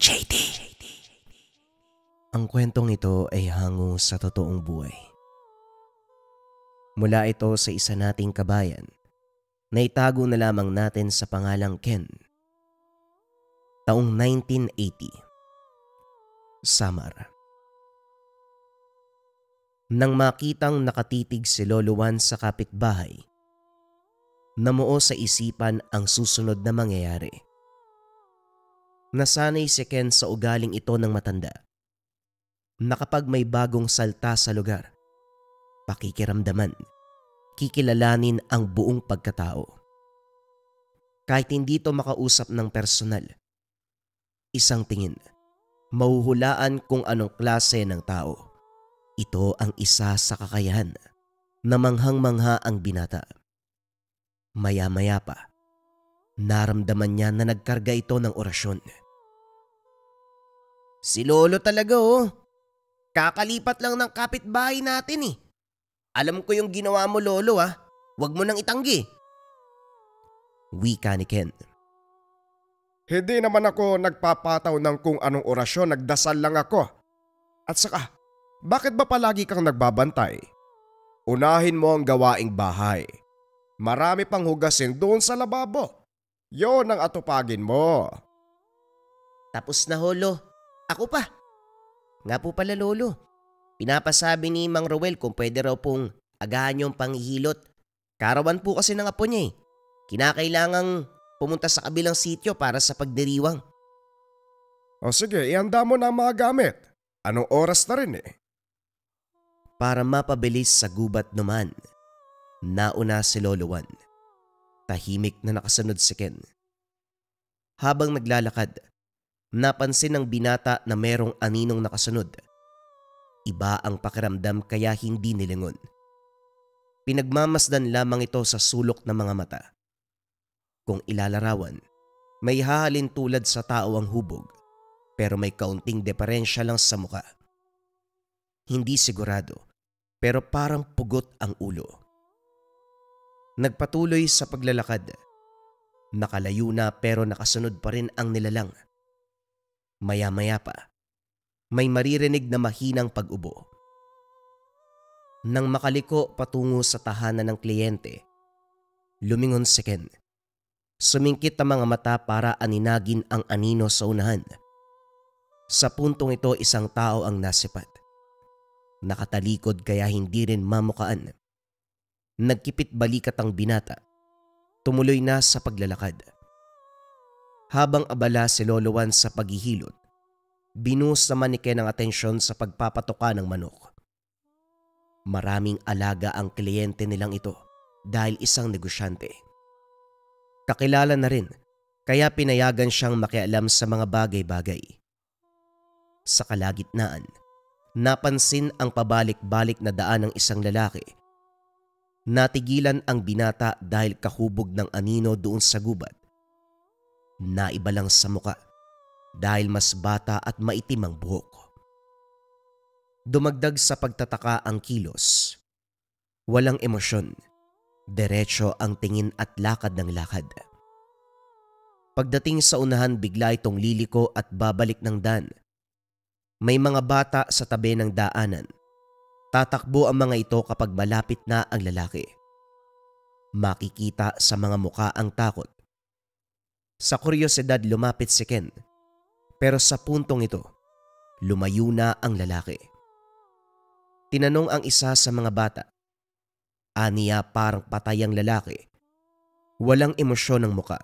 JD. Ang kwentong ito ay hango sa totoong buhay. Mula ito sa isa nating kabayan na itago na lamang natin sa pangalang Ken. Taong 1980. Samar. Nang makitang nakatitig si Lolo Juan sa kapitbahay, namuo sa isipan ang susunod na mangyayari. Nasanay si Ken sa ugaling ito ng matanda na kapag may bagong salta sa lugar, pakikiramdaman, kikilalanin ang buong pagkatao. Kahit hindi ito makausap ng personal, isang tingin, mahuhulaan kung anong klase ng tao. Ito ang isa sa kakayahan na manghang-mangha ang binata. Maya-maya pa, naramdaman niya na nagkarga ito ng orasyon. Si Lolo talaga oh. Kakalipat lang ng kapitbahay natin eh. Alam ko yung ginawa mo Lolo ah. Huwag mo nang itanggi. Wika ni Ken. Hindi naman ako nagpapataw ng kung anong orasyon, nagdasal lang ako. At saka, bakit ba palagi kang nagbabantay? Unahin mo ang gawaing bahay. Marami pang hugasin doon sa lababo. Yon ang atupagin mo. Tapos na Holo. Ako pa. Nga po pala Lolo. Pinapasabi ni Mang Roel kung pwede raw pong agahan yung panghihilot. Karawan po kasi ng apo niya eh. Kinakailangang pumunta sa kabilang sityo para sa pagdiriwang. O sige, ihanda mo na ang mga gamit. Anong oras na rin eh? Para mapabilis sa gubat naman, nauna si Lolo Juan. Tahimik na nakasunod si Ken. Habang naglalakad, napansin ng binata na merong aninong nakasunod. Iba ang pakiramdam kaya hindi nilingon. Pinagmamasdan lamang ito sa sulok ng mga mata. Kung ilalarawan, may hahalin tulad sa tao ang hubog, pero may kaunting diferensya lang sa muka. Hindi sigurado, pero parang pugot ang ulo. Nagpatuloy sa paglalakad. Nakalayo na pero nakasunod pa rin ang nilalang. Maya-maya pa, may maririnig na mahinang pag-ubo. Nang makaliko patungo sa tahanan ng kliyente, lumingon si Ken. Sumingkit ang mga mata para aninagin ang anino sa unahan. Sa puntong ito isang tao ang nasipat. Nakatalikod kaya hindi rin mamukaan. Nagkipit balikat ang binata. Tumuloy na sa paglalakad. Habang abala si Lolo Juan sa paghihilot, binuhos naman ni Ken ang atensyon sa pagpapatoka ng manok. Maraming alaga ang kliyente nilang ito dahil isang negosyante. Kakilala na rin kaya pinayagan siyang makialam sa mga bagay-bagay. Sa kalagitnaan, napansin ang pabalik-balik na daan ng isang lalaki. Natigilan ang binata dahil kahubog ng anino doon sa gubat. Naiba lang sa muka dahil mas bata at maitim ang buhok. Dumagdag sa pagtataka ang kilos. Walang emosyon. Diretso ang tingin at lakad ng lakad. Pagdating sa unahan bigla itong liliko at babalik ng daan. May mga bata sa tabi ng daanan. Tatakbo ang mga ito kapag malapit na ang lalaki. Makikita sa mga muka ang takot. Sa kuryosidad lumapit si Ken. Pero sa puntong ito, lumayo na ang lalaki. Tinanong ang isa sa mga bata. Aniya parang patay ang lalaki. Walang emosyon ng muka.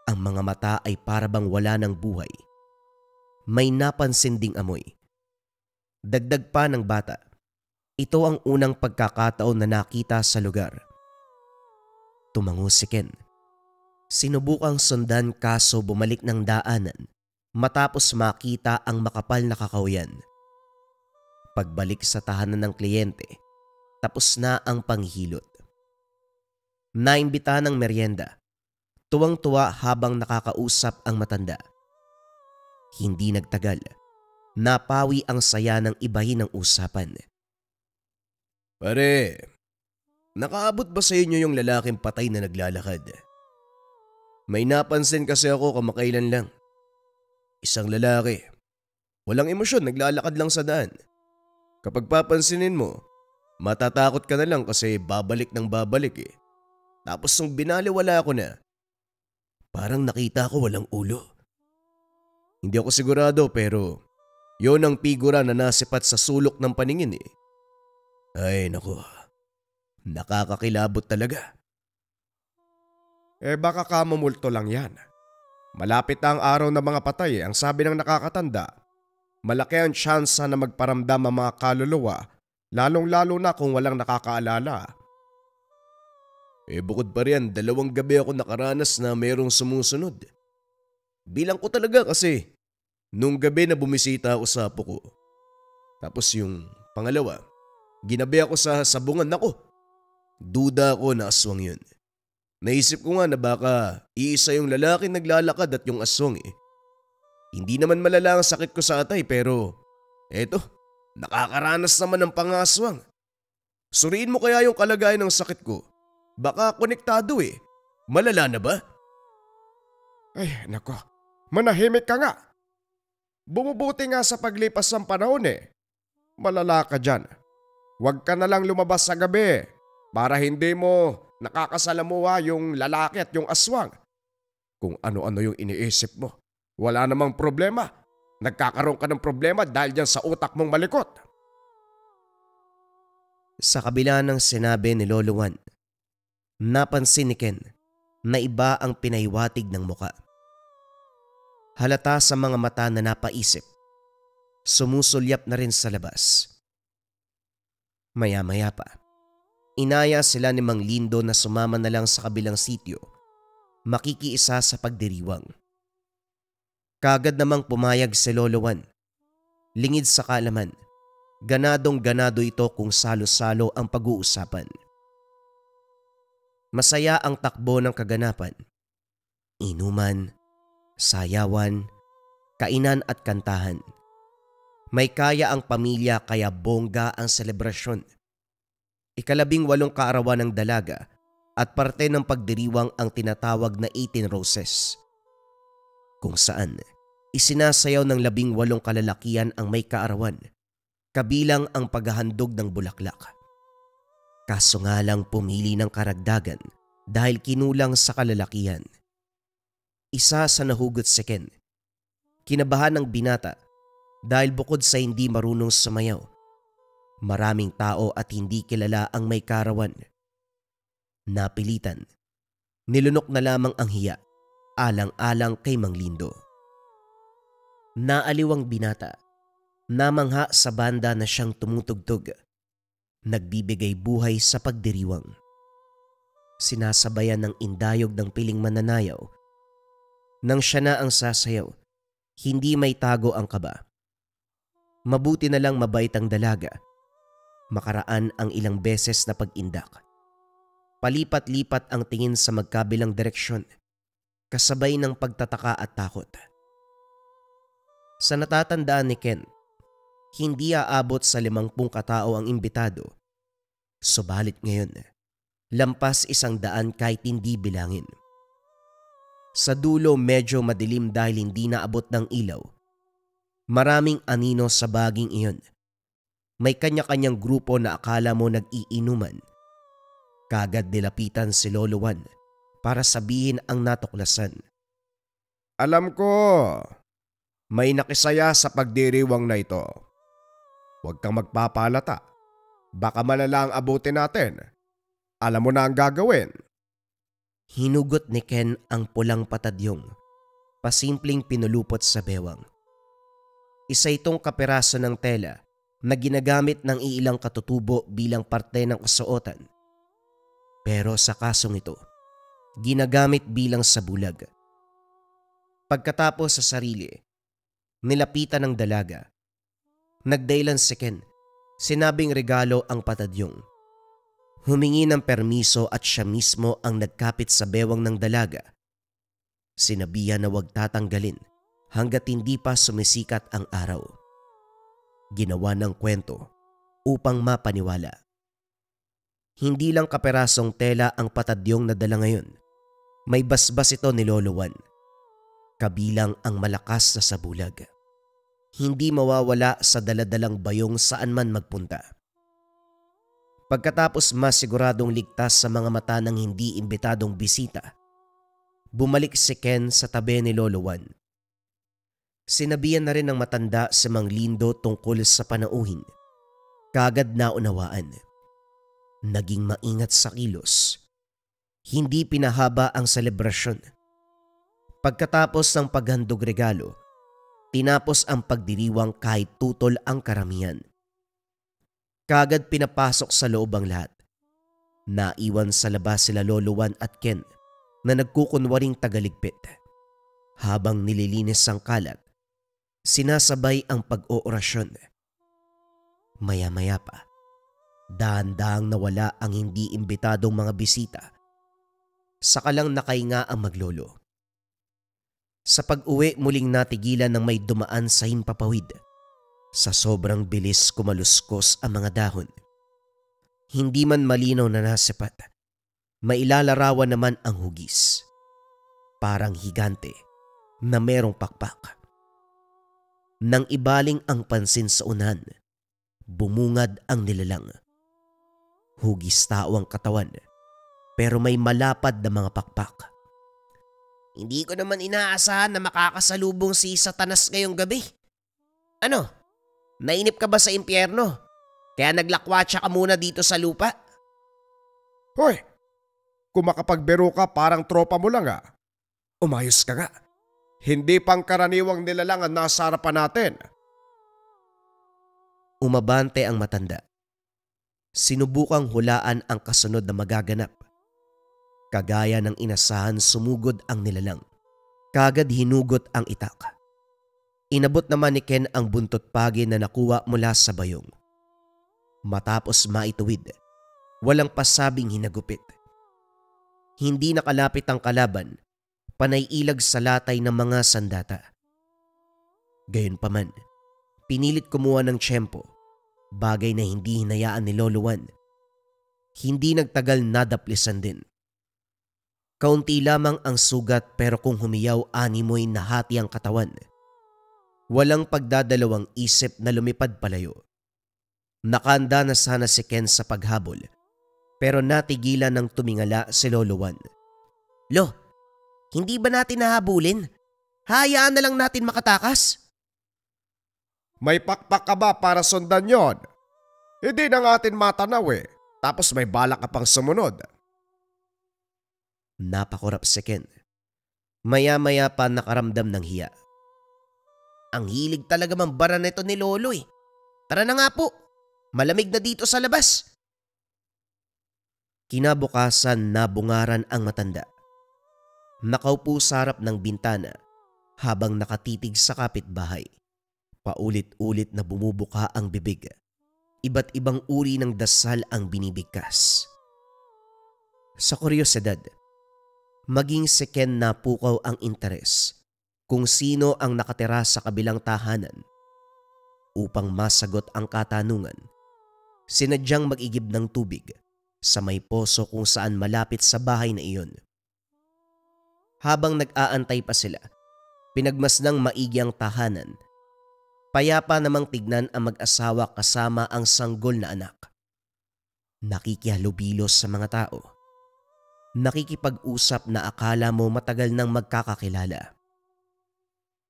Ang mga mata ay parabang wala ng buhay. May napansin ding amoy. Dagdag pa ng bata. Ito ang unang pagkakataon na nakita sa lugar. Tumango si Ken. Sinubukang sundan kaso bumalik ng daanan matapos makita ang makapal na kakahuyan. Pagbalik sa tahanan ng kliyente, tapos na ang panghilot. Naimbita ng merienda. Tuwang-tuwa habang nakakausap ang matanda. Hindi nagtagal. Napawi ang saya ng ibahin ng usapan. Pare, nakaabot ba sa inyo yung lalaking patay na naglalakad? May napansin kasi ako kamakailan lang. Isang lalaki. Walang emosyon, naglalakad lang sa daan. Kapag papansinin mo, matatakot ka na lang kasi babalik ng babalik eh. Tapos nung binaliwala ko na, parang nakita ko walang ulo. Hindi ako sigurado pero yon ang figura na nasipat sa sulok ng paningin eh. Ay naku, nakakakilabot talaga. Baka kamumulto lang yan. Malapit na ang araw ng mga patay ang sabi ng nakakatanda. Malaki ang tsansa na magparamdam ang mga kaluluwa, lalong-lalo na kung walang nakakaalala. Bukod pa riyan, 2 gabi ako nakaranas na mayroong sumusunod. Bilang ko talaga kasi nung gabi na bumisita ako sa apo ko. Tapos yung pangalawa, ginabi ako sa sabungan. Nako, duda ako na aswang yun. Naisip ko nga na baka iisa yung lalaki naglalakad at yung aswang eh. Hindi naman malala ang sakit ko sa atay pero eto, nakakaranas naman ng pangaswang. Suriin mo kaya yung kalagayan ng sakit ko. Baka konektado eh. Malala na ba? Ay, nako. Manahimik ka nga. Bumubuti nga sa paglipas ng panahon eh. Malala ka dyan. Huwag ka na lang lumabas sa gabi para hindi mo nakakasalamuha yung lalaki at yung aswang. Kung ano-ano yung iniisip mo. Wala namang problema. Nagkakaroon ka ng problema dahil dyan sa utak mong malikot. Sa kabila ng sinabi ni Lolo Juan, napansin ni Ken na iba ang pinaywatig ng muka. Halata sa mga mata na napaisip, sumusulyap na rin sa labas. Maya-maya pa, inaya sila ni Mang Lindo na sumama na lang sa kabilang sityo, makikiisa sa pagdiriwang. Kagad namang pumayag si Lolo Juan. Lingid sa kaalaman, ganadong-ganado ito kung salo-salo ang pag-uusapan. Masaya ang takbo ng kaganapan. Inuman, sayawan, kainan at kantahan. May kaya ang pamilya kaya bongga ang selebrasyon. 18 kaarawan ng dalaga at parte ng pagdiriwang ang tinatawag na 18 Roses. Kung saan isinasayaw ng 18 kalalakian ang may kaarawan, kabilang ang paghahandog ng bulaklak. Kaso nga lang pumili ng karagdagan dahil kinulang sa kalalakihan. Isa sa nahugot si Ken. Kinabahan ng binata dahil bukod sa hindi marunong sumayaw, maraming tao at hindi kilala ang may kaarawan. Napilitan, nilunok na lamang ang hiya, alang-alang kay Mang Lindo. Naaliw ang binata, namangha sa banda na siyang tumutugtog, nagbibigay buhay sa pagdiriwang. Sinasabayan ng indayog ng piling mananayaw. Nang siya na ang sasayaw, hindi may tago ang kaba. Mabuti na lang mabait ang dalaga. Makaraan ang ilang beses na pag-indak. Palipat-lipat ang tingin sa magkabilang direksyon, kasabay ng pagtataka at takot. Sa natatandaan ni Ken, hindi aabot sa 50 katao ang imbitado. Subalit ngayon, lampas 100 kahit hindi bilangin. Sa dulo medyo madilim dahil hindi naabot ng ilaw. Maraming anino sa baging iyon. May kanya-kanyang grupo na akala mo nag-iinuman. Kagad nilapitan si Lolo Juan para sabihin ang natuklasan. Alam ko, may nakisaya sa pagdiriwang na ito. Huwag kang magpapalata. Baka malala ang abutin natin. Alam mo na ang gagawin. Hinugot ni Ken ang pulang patadyong, pasimpleng pinulupot sa bewang. Isa itong kapiraso ng tela na ginagamit ng iilang katutubo bilang parte ng kasuotan. Pero sa kasong ito, ginagamit bilang sabulag. Pagkatapos sa sarili, nilapitan ng dalaga. Nagdailan si Ken, sinabing regalo ang patadyong. Humingi ng permiso at siya mismo ang nagkapit sa bewang ng dalaga. Sinabihan na huwag tatanggalin hanggat hindi pa sumisikat ang araw. Ginawa ng kwento upang mapaniwala. Hindi lang kaperasong tela ang patadyong na dala ngayon. May basbas ito ni Lolo Juan. kabilang ang malakas na sabulag. Hindi mawawala sa daladalang bayong saan man magpunta. Pagkatapos masiguradong ligtas sa mga mata ng hindi imbitadong bisita, bumalik si Ken sa tabi ni Lolo Juan. Sinabihan na rin ng matanda si Mang Lindo tungkol sa panauhin. Kagad naunawaan. Naging maingat sa kilos. Hindi pinahaba ang selebrasyon. Pagkatapos ng paghandog regalo, tinapos ang pagdiriwang kahit tutol ang karamihan. Kagad pinapasok sa loob ang lahat. Naiwan sa labas sila Lolo Juan at Ken na nagkukunwaring tagaligpit. Habang nililinis ang kalat, sinasabay ang pag-oorasyon. Maya-maya pa, dahan-dahang nawala ang hindi imbitadong mga bisita. Saka lang nakahinga ang maglolo. Sa pag-uwi muling natigilan ng may dumaan sa himpapawid. Sa sobrang bilis kumaluskos ang mga dahon. Hindi man malinaw na nasipat, mailalarawan naman ang hugis. Parang higante na merong pakpak. Nang ibaling ang pansin sa unahan, bumungad ang nilalang. Hugis tao ang katawan, pero may malapad na mga pakpak. Hindi ko naman inaasahan na makakasalubong si Satanas ngayong gabi. Ano? Nainip ka ba sa impyerno? Kaya naglakwatsa ka muna dito sa lupa? Hoy, kung makapagbiro ka parang tropa mo lang ah. Umayos ka nga. Hindi pangkaraniwang nilalang ang nasa harapan natin. Umabante ang matanda. Sinubukang hulaan ang kasunod na magaganap. Kagaya ng inasahan, sumugod ang nilalang. Kagad hinugot ang itak. Inabot naman ni Ken ang buntot pagi na nakuha mula sa bayong. Matapos maituwid, walang pasabing hinagupit. Hindi nakalapit ang kalaban, panay ilag sa latay ng mga sandata. Gayunpaman, pinilit kumuha ng tiyempo, bagay na hindi hinayaan ni Lolo Juan. Hindi nagtagal nadaplisan din. Kaunti lamang ang sugat pero kung humiyaw animoy nahati ang katawan. Walang pagdadalawang isip na lumipad palayo. Nakahanda na sana si Ken sa paghabol pero natigilan ng tumingala si Lolo Juan. Lo, hindi ba natin nahabulin? Hayaan na lang natin makatakas. May pakpak ka ba para sundan yon? Hindi na natin matanaw eh. Tapos may balak ka pang sumunod. Napakurap si Ken. Maya-maya pa nakaramdam ng hiya. Ang hilig talaga mambara nito ni Lolo eh. Tara na nga po. Malamig na dito sa labas. Kinabukasan nabungaran ang matanda. Nakaupo sa harap ng bintana habang nakatitig sa kapitbahay. Paulit-ulit na bumubuka ang bibig. Iba't ibang uri ng dasal ang binibigkas. Sa kuryosidad, maging si Ken napukaw ang interes kung sino ang nakatira sa kabilang tahanan. Upang masagot ang katanungan, sinadyang mag-igib ng tubig sa may poso kung saan malapit sa bahay na iyon. Habang nag-aantay pa sila, pinagmasdang maigi ang tahanan. Payapa namang tignan ang mag-asawa kasama ang sanggol na anak. Nakikihalubilos sa mga tao. Nakikipag-usap na akala mo matagal nang magkakakilala.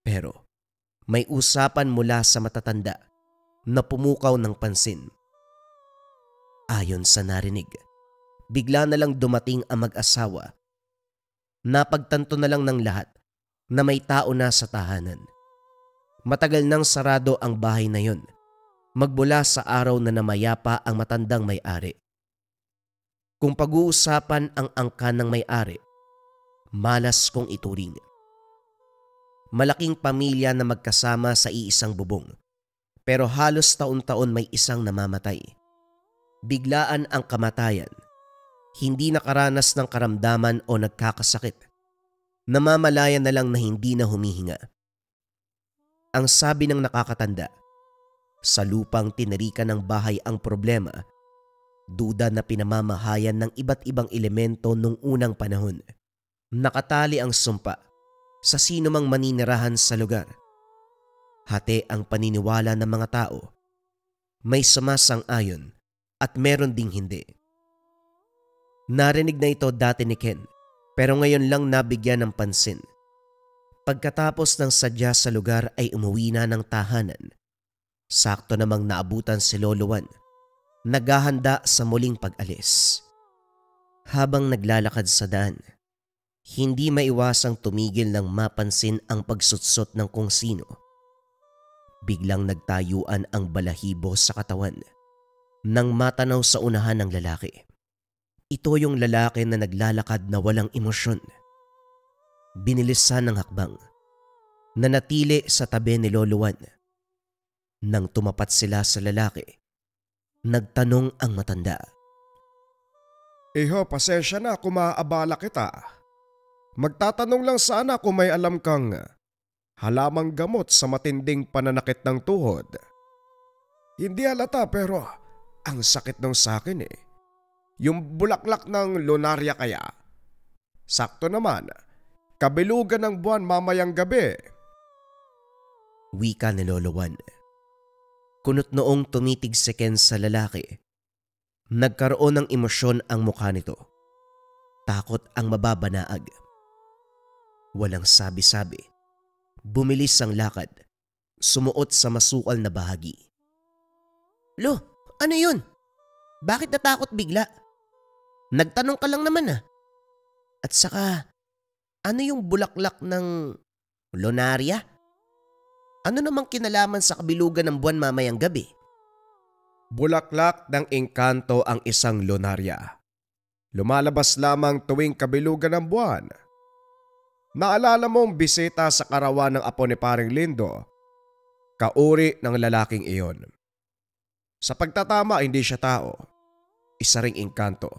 Pero may usapan mula sa matatanda na pumukaw ng pansin. Ayon sa narinig, bigla na lang dumating ang mag-asawa. Napagtanto na lang ng lahat na may tao na sa tahanan. Matagal nang sarado ang bahay na yon, magmula sa araw na namayapa ang matandang may-ari. Kung pag-uusapan ang angkan ng may-ari, malas kong ituring. Malaking pamilya na magkasama sa iisang bubong, pero halos taon-taon may isang namamatay. Biglaan ang kamatayan, hindi nakaranas ng karamdaman o nagkakasakit. Namamalayan na lang na hindi na humihinga. Ang sabi ng nakakatanda, sa lupang tinarikan ng bahay ang problema, duda na pinamamahayan ng iba't ibang elemento nung unang panahon. Nakatali ang sumpa, sa sino mang maninirahan sa lugar. Hati ang paniniwala ng mga tao. May sumasang-ayon at meron ding hindi. Narinig na ito dati ni Ken pero ngayon lang nabigyan ng pansin. Pagkatapos ng sadya sa lugar ay umuwi na ng tahanan. Sakto namang naabutan si Lolo Juan, naghahanda sa muling pag-alis. Habang naglalakad sa daan, hindi maiwasang tumigil nang mapansin ang pagsutsot ng kung sino. Biglang nagtayuan ang balahibo sa katawan nang matanaw sa unahan ng lalaki. Ito yung lalaki na naglalakad na walang emosyon. Binilisan ng hakbang, nanatili sa tabi ni Lolo Juan. Nang tumapat sila sa lalaki, nagtanong ang matanda. Iho, pasensya na kung maaabala kita. Magtatanong lang sana kung may alam kang halamang gamot sa matinding pananakit ng tuhod. Hindi halata pero ang sakit nung sakin eh. Yung bulaklak ng lunaria kaya. Sakto naman, kabilugan ng buwan mamayang gabi. Wika ni Lolo Juan. Kunot noong tumitig si Ken sa lalaki. Nagkaroon ng emosyon ang mukha nito. Takot ang mababanaag. Walang sabi-sabi. Bumilis ang lakad. Sumuot sa masukal na bahagi. Lo, ano yun? Bakit natakot bigla? Nagtanong ka lang naman ah. At saka, ano yung bulaklak ng lunaria? Ano namang kinalaman sa kabilugan ng buwan mamayang gabi? Bulaklak ng engkanto ang isang lunaria. Lumalabas lamang tuwing kabilugan ng buwan. Naalala mong bisita sa karawan ng apo ni Paring Lindo, kauri ng lalaking iyon. Sa pagtatama hindi siya tao, isa ring engkanto.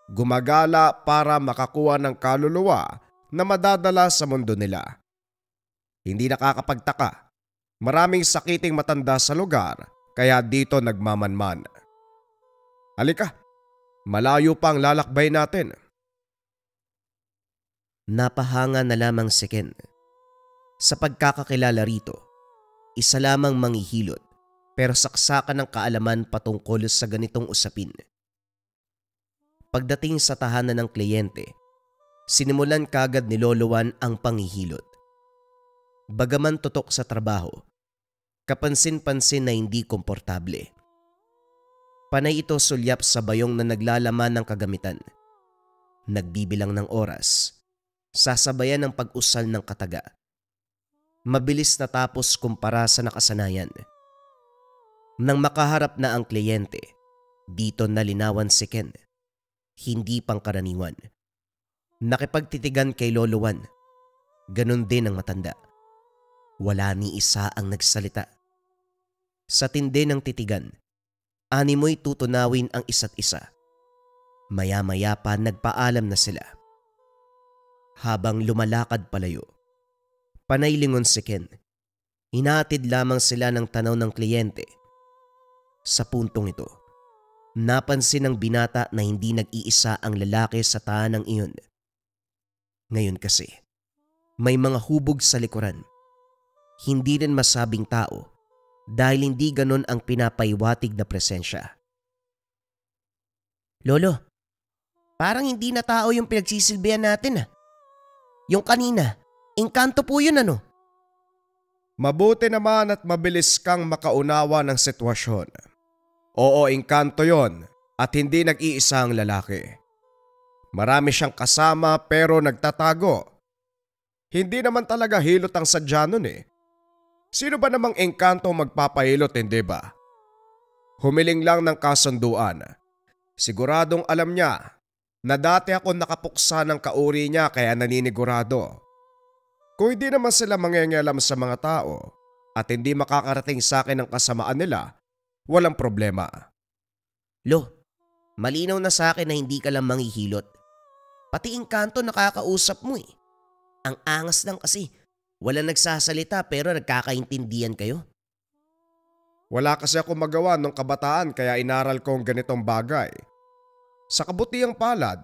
Gumagala para makakuha ng kaluluwa na madadala sa mundo nila. Hindi nakakapagtaka, maraming sakiting matanda sa lugar kaya dito nagmamanman. Halika, malayo pa ang lalakbay natin. Napahanga na lamang si Ken. Sa pagkakakilala rito, isa lamang manghihilot pero saksakan ng kaalaman patungkol sa ganitong usapin. Pagdating sa tahanan ng kliyente, sinimulan kagad ni Lolo Juan ang panghihilot. Bagaman tutok sa trabaho, kapansin-pansin na hindi komportable. Panay ito sulyap sa bayong na naglalaman ng kagamitan. Nagbibilang ng oras, sasabayan ng pag-usal ng kataga. Mabilis natapos kumpara sa nakasanayan. Nang makaharap na ang kliyente, dito nalinawan si Ken. Hindi pangkaraniwan. Nakipagtitigan kay Lolo Juan. Ganon din ang matanda. Wala ni isa ang nagsalita. Sa tindi ng titigan, animoy tutunawin ang isa't isa. Maya-maya pa nagpaalam na sila. Habang lumalakad palayo, panay lingon si Ken. Hinatid lamang sila ng tanaw ng kliyente. Sa puntong ito, napansin ng binata na hindi nag-iisa ang lalaki sa tahanang iyon. Ngayon kasi, may mga hubog sa likuran. Hindi rin masabing tao dahil hindi ganon ang pinapaiwatig na presensya. Lolo, parang hindi na tao yung pinagsisilbihan natin ah. Yung kanina, engkanto po yun ano? Mabuti naman at mabilis kang makaunawa ng sitwasyon. Oo, engkanto yon at hindi nag-iisa ang lalaki. Marami siyang kasama pero nagtatago. Hindi naman talaga hilot ang sadya nun eh. Sino ba namang engkanto magpapahilot, hindi ba? Humiling lang ng kasunduan. Siguradong alam niya na dati ako nakapuksa ng kauri niya kaya naninigurado. Kung hindi naman sila mangingialam sa mga tao at hindi makakarating sa akin ang kasamaan nila, walang problema. Lo, malinaw na sa akin na hindi ka lang manghihilot. Pati engkanto nakakausap mo eh. Ang angas lang kasi. Walang nagsasalita pero nagkakaintindihan kayo. Wala kasi ako magawa nung kabataan kaya inaral ko ang ganitong bagay. Sa kabutihang palad,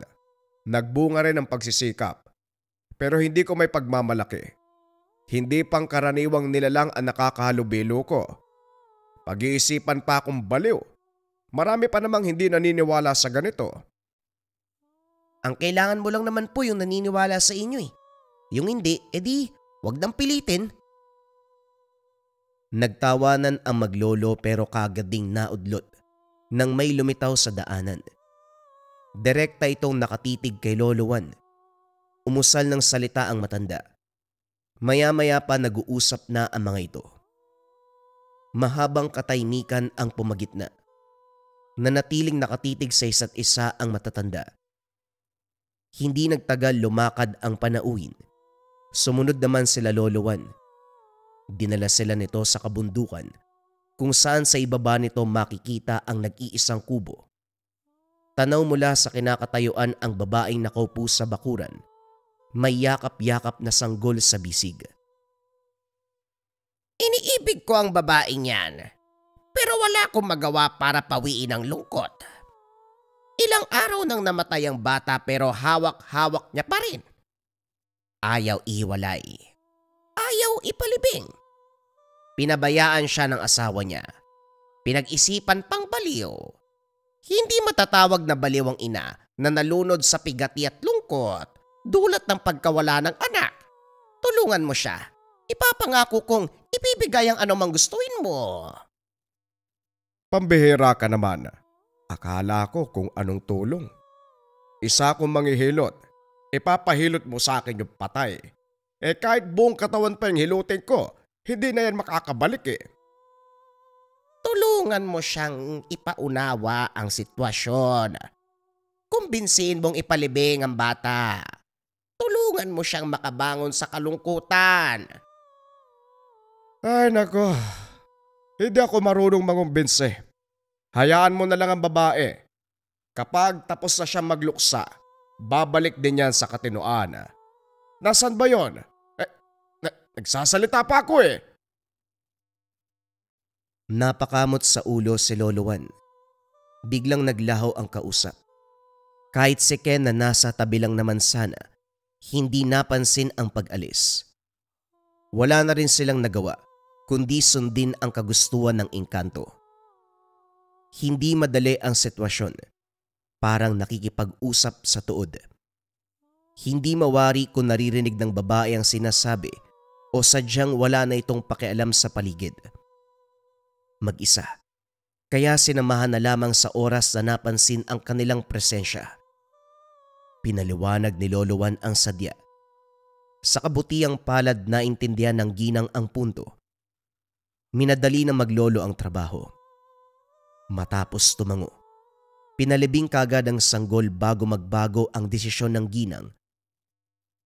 nagbunga rin ang pagsisikap. Pero hindi ko may pagmamalaki. Hindi pangkaraniwang nilalang ang nakakahalubilo ko. Pag-iisipan pa akong baliw. Marami pa namang hindi naniniwala sa ganito. Ang kailangan mo lang naman po yung naniniwala sa inyo eh. Yung hindi, edi wag nang pilitin. Nagtawanan ang maglolo pero kagad ding naudlot nang may lumitaw sa daanan. Direkta itong nakatitig kay Lolo Juan. Umusal ng salita ang matanda. Maya-maya pa nag-uusap na ang mga ito. Mahabang katahimikan ang pumagitna. Nanatiling nakatitig sa isa't isa ang matatanda. Hindi nagtagal lumakad ang panauhin. Sumunod naman sila Lolo Juan. Dinala sila nito sa kabundukan kung saan sa ibaba nito makikita ang nag-iisang kubo. Tanaw mula sa kinakatayuan ang babaeng nakaupo sa bakuran. May yakap-yakap na sanggol sa bisig. Iniibig ko ang babaeng yan, pero wala akong magawa para pawiin ang lungkot. Ilang araw nang namatay ang bata pero hawak-hawak niya pa rin. Ayaw ihiwalay. Ayaw ipalibing. Pinabayaan siya ng asawa niya. Pinag-isipan pang baliw. Hindi matatawag na baliw ang ina na nalunod sa pigati at lungkot dulot ng pagkawala ng anak. Tulungan mo siya. Ipapangako kong ibibigay ang anumang gustuin mo. Pambihira ka naman. Akala ko kung anong tulong. Isa akong manghihilot. Ipapahilot mo sa akin yung patay. Kahit buong katawan pa yung hilutin ko, hindi na yan makakabalik eh. Tulungan mo siyang ipaunawa ang sitwasyon. Kumbinsihin mong ipalibing ang bata. Tulungan mo siyang makabangon sa kalungkutan. Ay nako, hindi ako marunong mangumbinsi. Hayaan mo na lang ang babae. Kapag tapos na siya magluksa, babalik din yan sa katinoan. Nasaan ba yon? Nagsasalita pa ako eh. Napakamot sa ulo si Lolo Juan. Biglang naglaho ang kausap. Kahit si Ken na nasa tabi lang naman sana, hindi napansin ang pag-alis. Wala na rin silang nagawa, kundi sundin ang kagustuhan ng engkanto. Hindi madali ang sitwasyon, parang nakikipag-usap sa tuod. Hindi mawari kung naririnig ng babae ang sinasabi o sadyang wala na itong pakialam sa paligid. Mag-isa, kaya sinamahan na lamang sa oras na napansin ang kanilang presensya. Pinaliwanag ni Lolo Juan ang sadya. Sa kabutiang palad naintindihan ng ginang ang punto. Minadali na maglolo ang trabaho. Matapos tumango, pinalibing kagad ang sanggol bago magbago ang desisyon ng ginang.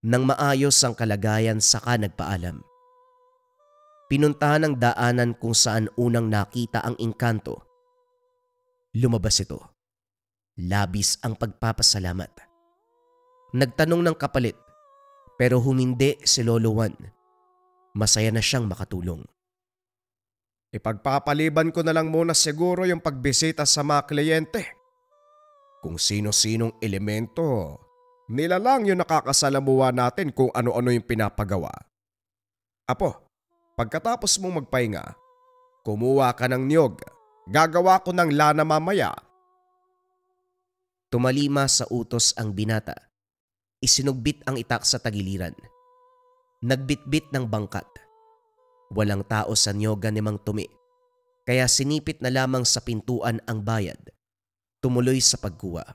Nang maayos ang kalagayan saka nagpaalam. Pinuntahan ang daanan kung saan unang nakita ang engkanto. Lumabas ito. Labis ang pagpapasalamat. Nagtanong ng kapalit, pero humindi si Lolo Juan. Masaya na siyang makatulong. Ipagpapaliban ko na lang muna siguro yung pagbisita sa mga kliyente. Kung sino-sinong elemento, nila lang yung nakakasalamuha natin kung ano-ano yung pinapagawa. Apo, pagkatapos mong magpahinga, kumuha ka ng niyog. Gagawa ko ng lana mamaya. Tumalima sa utos ang binata. Isinugbit ang itak sa tagiliran. Nagbitbit ng bangkat. Walang tao sa niyoga ni Mang Tumi, kaya sinipit na lamang sa pintuan ang bayad. Tumuloy sa pagkuha.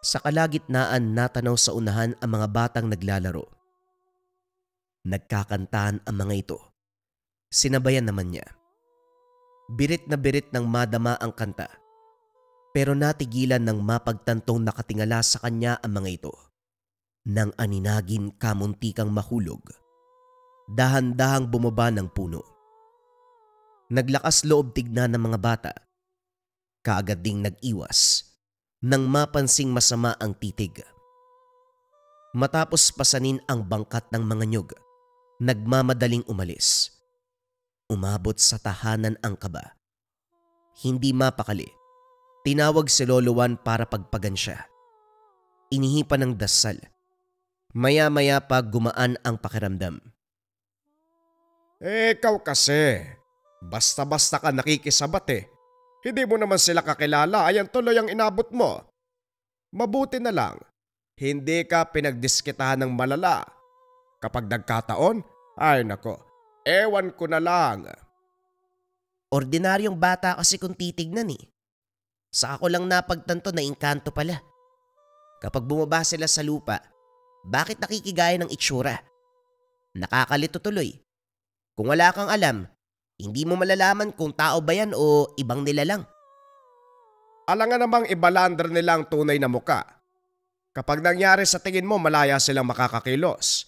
Sa kalagitnaan natanaw sa unahan ang mga batang naglalaro. Nagkakantahan ang mga ito. Sinabayan naman niya. Birit na birit ng madama ang kanta. Pero natigilan ng mapagtantong nakatingala sa kanya ang mga ito. Nang aninagin kamuntikang mahulog. Dahan-dahang bumaba ng puno. Naglakas loob tignan ng mga bata. Kaagad ding nag-iwas nang mapansing masama ang titig. Matapos pasanin ang bangkat ng mga nyog, nagmamadaling umalis. Umabot sa tahanan ang kaba. Hindi mapakali. Tinawag si Lolo Juan para pagpagan siya. Inihipan ng dasal. Maya-maya pa gumaan ang pakiramdam. Ikaw kasi, basta-basta ka nakikisabat eh. Hindi mo naman sila kakilala, ayan tuloy ang inabot mo. Mabuti na lang, hindi ka pinagdiskitahan ng malala. Kapag nagkataon, ay nako, ewan ko na lang. Ordinaryong bata kasi kung titignan eh. Sa ako lang napagtanto na engkanto pala. Kapag bumaba sila sa lupa, bakit nakikigaya ng itsura? Nakakalito tuloy. Kung wala kang alam, hindi mo malalaman kung tao ba yan o ibang nila lang. Alangan namang ibalander nila ang tunay na muka. Kapag nangyari sa tingin mo, malaya silang makakakilos.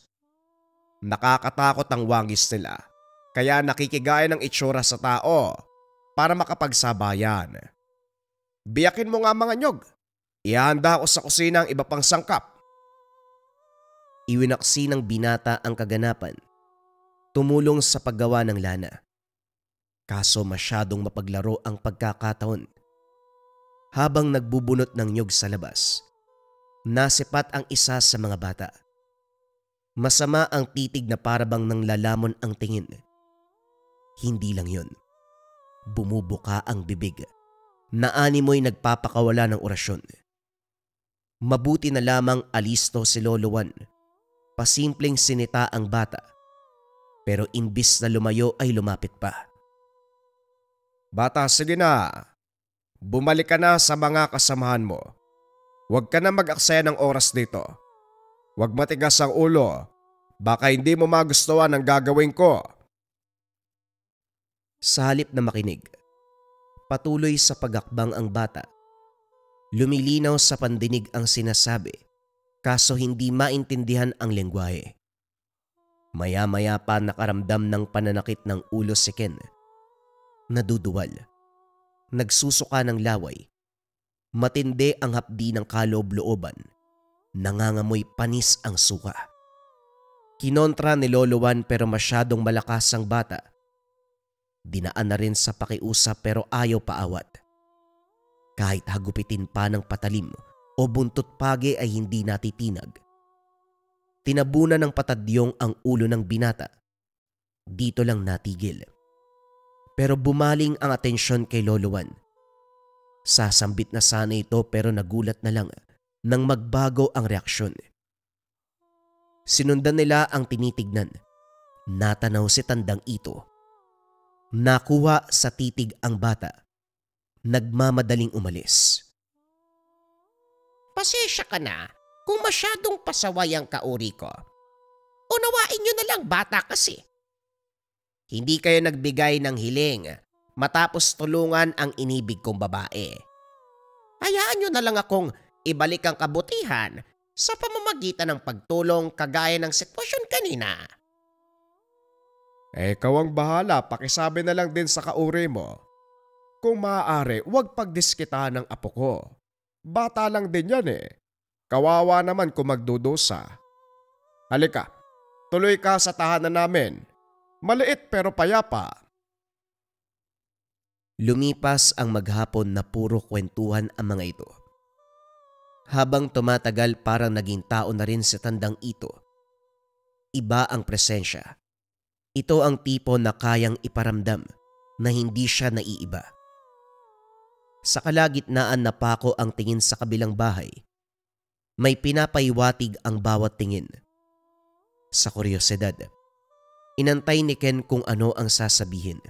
Nakakatakot ang wangis nila, kaya nakikigaya ng itsura sa tao para makapagsabayan. Biyakin mo nga mga nyog. Ihanda ko sa kusina ang iba pang sangkap. Iwinaksi ng binata ang kaganapan. Tumulong sa paggawa ng lana. Kaso masyadong mapaglaro ang pagkakataon. Habang nagbubunot ng nyog sa labas, nasipat ang isa sa mga bata. Masama ang titig na parabang nang lalamon ang tingin. Hindi lang yun. Bumubuka ang bibig. Naanimoy nagpapakawala ng orasyon. Mabuti na lamang alisto si Lolo Juan. Pasimpleng sinita ang bata. Pero imbis na lumayo ay lumapit pa. Bata, sige na. Bumalik ka na sa mga kasamahan mo. Huwag ka na mag-aksaya ng oras dito. Huwag matigas ang ulo. Baka hindi mo magustuhan ang gagawin ko. Sa halip na makinig, patuloy sa pagakbang ang bata. Lumilinaw sa pandinig ang sinasabi, kaso hindi maintindihan ang lengguwahe. Maya-maya pa nakaramdam ng pananakit ng ulo si Ken. Naduduwal. Nagsusuka ng laway. Matindi ang hapdi ng kaloob-looban. Nangangamoy panis ang suka. Kinontra ni Lolo Juan pero masyadong malakas ang bata. Dinaan na rin sa pakiusap pero ayaw paawat. Kahit hagupitin pa ng patalim o buntot pagi ay hindi natitinag. Tinabunan ng patadyong ang ulo ng binata. Dito lang natigil. Pero bumaling ang atensyon kay Lolo Juan. Sasambit na sana ito pero nagulat na lang nang magbago ang reaksyon. Sinundan nila ang tinitignan. Natanaw si tandang ito. Nakuha sa titig ang bata. Nagmamadaling umalis. Pasensya ka na kung masyadong pasaway ang kauri ko. Unawain nyo na lang, bata kasi. Hindi kayo nagbigay ng hiling matapos tulungan ang inibig kong babae. Hayaan nyo na lang akong ibalik ang kabutihan sa pamamagitan ng pagtulong kagaya ng sitwasyon kanina. Ikaw ang bahala, pakisabi na lang din sa kauri mo. Kung maaari, huwag pagdiskitahan ng apo ko. Bata lang din yan eh. Kawawa naman kung magdudusa. Halika, tuloy ka sa tahanan namin. Maliit pero payapa. Lumipas ang maghapon na puro kwentuhan ang mga ito. Habang tumatagal parang naging tao na rin si tandang ito. Iba ang presensya. Ito ang tipo na kayang iparamdam na hindi siya naiiba. Sa kalagitnaan na pako ang tingin sa kabilang bahay. May pinapaiwatig ang bawat tingin. Sa kuryosidad, inantay ni Ken kung ano ang sasabihin.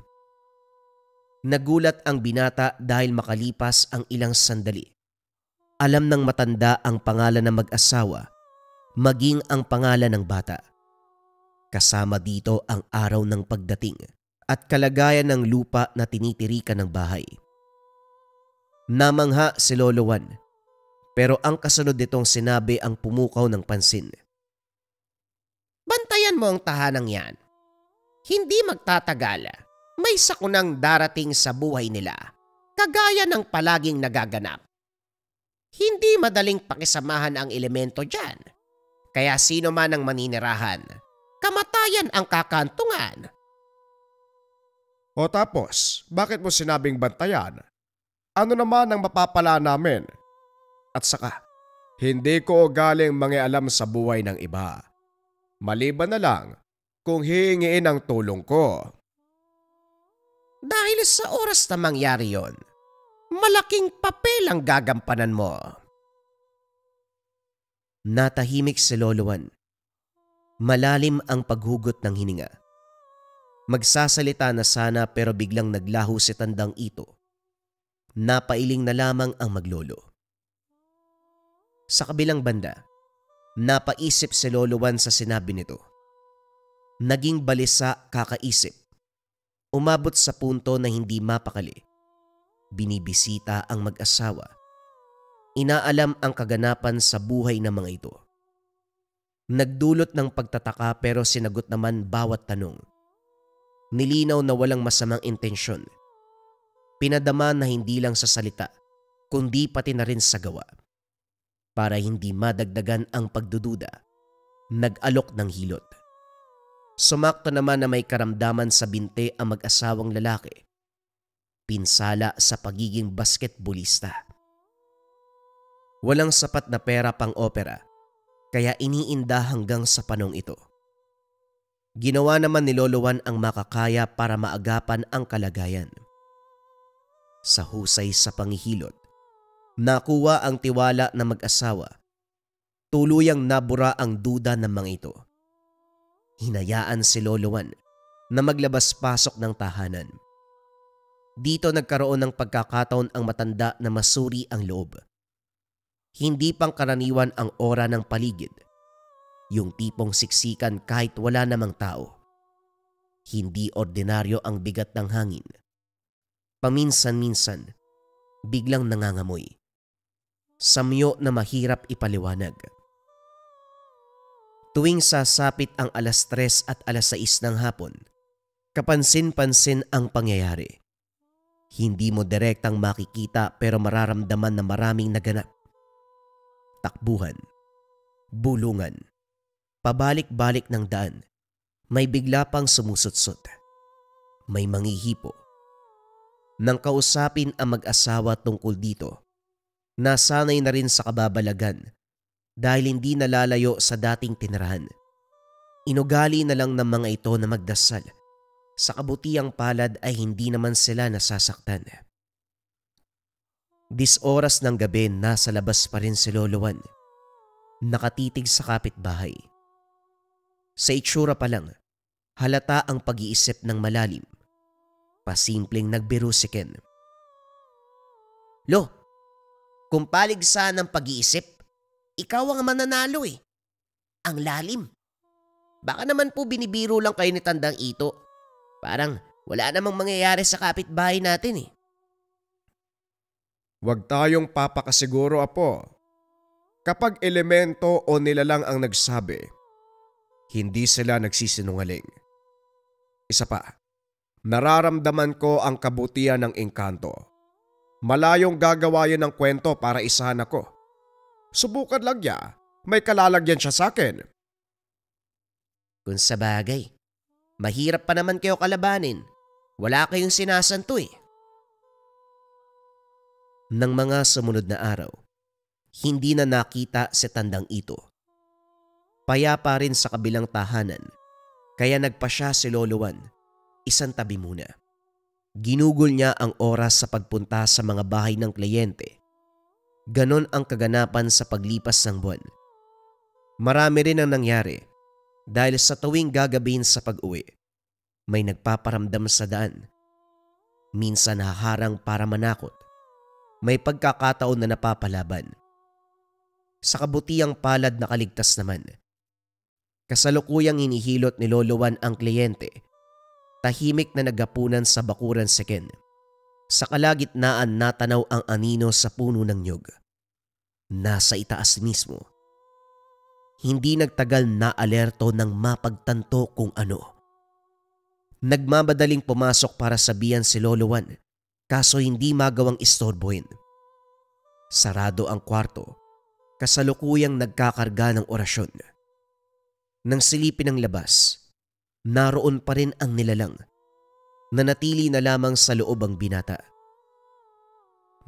Nagulat ang binata dahil makalipas ang ilang sandali. Alam ng matanda ang pangalan ng mag-asawa, maging ang pangalan ng bata. Kasama dito ang araw ng pagdating at kalagayan ng lupa na tinitirikan ng bahay. Namangha si Lolo Juan, pero ang kasunod nitong sinabi ang pumukaw ng pansin. Bantayan mo ang tahanang yan. Hindi magtatagal. May sakunang darating sa buhay nila, kagaya ng palaging nagaganap. Hindi madaling pakisamahan ang elemento dyan. Kaya sino man ang maninirahan, kamatayan ang kakantungan. O tapos, bakit mo sinabing bantayan? Ano naman ang mapapala namin? At saka, Hindi ko galing mangialam sa buhay ng iba. Maliban na lang kung hihingiin ang tulong ko. Dahil sa oras na mangyari yon, malaking papel ang gagampanan mo. Natahimik si Lolo Juan. Malalim ang paghugot ng hininga. Magsasalita na sana pero biglang naglaho si Tandang Ito. Napailing na lamang ang maglolo. Sa kabilang banda, napaisip si Lolo Juan sa sinabi nito. Naging balisa kakaisip. Umabot sa punto na hindi mapakali. Binibisita ang mag-asawa. Inaalam ang kaganapan sa buhay ng mga ito. Nagdulot ng pagtataka pero sinagot naman bawat tanong. Nilinaw na walang masamang intensyon. Pinadama na hindi lang sa salita, kundi pati na rin sa gawa. Para hindi madagdagan ang pagdududa, nag-alok ng hilot. Sumakto naman na may karamdaman sa binti ang mag-asawang lalaki. Pinsala sa pagiging basketballista. Walang sapat na pera pang opera, kaya iniinda hanggang sa panong ito. Ginawa naman ni Lolo Juan ang makakaya para maagapan ang kalagayan. Sa husay sa pangihilot, nakuha ang tiwala ng mag-asawa. Tuluyang nabura ang duda ng mga ito. Hinayaan si Lolo Juan na maglabas-pasok ng tahanan. Dito nagkaroon ng pagkakataon ang matanda na masuri ang loob. Hindi pangkaraniwan ang ora ng paligid. Yung tipong siksikan kahit wala namang tao. Hindi ordinaryo ang bigat ng hangin. Paminsan-minsan, biglang nangangamoy. Samyo na mahirap ipaliwanag. Tuwing sasapit ang 3:00 at 6:00 ng hapon, kapansin-pansin ang pangyayari. Hindi mo direktang makikita pero mararamdaman na maraming naganap. Takbuhan, bulungan, pabalik-balik ng daan, may bigla pang sumusutsot. May manghihipo. Nang kausapin ang mag-asawa tungkol dito, nasanay na rin sa kababalagan dahil hindi nalalayo sa dating tinirahan. Inugali na lang ng mga ito na magdasal. Sa kabutiang palad ay hindi naman sila nasasaktan. 10 oras ng gabi nasa labas pa rin si Lolo Juan. Nakatitig sa kapitbahay. Sa itsura pa lang, halata ang pag-iisip ng malalim. Pasimpleng nagbiro si Ken. Lo, kung paligsahan ng pag-iisip, ikaw ang mananalo eh. Ang lalim. Baka naman po binibiro lang kayo ni Tandang Ito. Parang wala namang mangyayari sa kapitbahay natin eh. Huwag tayong papakasiguro, Apo. Kapag elemento o nilalang ang nagsabi, hindi sila nagsisinungaling. Isa pa, nararamdaman ko ang kabutihan ng engkanto. Malayong gagawa yan ng kwento para isahan ako. Subukan lang niya, may kalalagyan siya sa akin. Kung sa bagay, mahirap pa naman kayo kalabanin. Wala kayong sinasanto eh. Nang mga sumunod na araw, hindi na nakita si Tandang Ito. Payapa rin sa kabilang tahanan, kaya nagpasya si Lolo Juan, isang tabi muna. Ginugol niya ang oras sa pagpunta sa mga bahay ng kliyente. Ganon ang kaganapan sa paglipas ng buwan. Marami rin ang nangyari dahil sa tuwing gagabihin sa pag-uwi, may nagpaparamdam sa daan. Minsan haharang para manakot. May pagkakataon na napapalaban. Sa kabutiang palad nakaligtas naman. Kasalukuyang hinihilot ni Lolo Juan ang kliyente. Tahimik na nagapunan sa bakuran si Ken. Sa kalagitnaan natanaw ang anino sa puno ng nyog. Nasa itaas mismo. Hindi nagtagal na alerto ng mapagtanto kung ano. Nagmamadaling pumasok para sabihan si Lolo Juan, kaso hindi magawang istorbohin. Sarado ang kwarto, kasalukuyang nagkakarga ng orasyon. Nang silipin ang labas, naroon pa rin ang nilalang. Nanatili na lamang sa loob ang binata.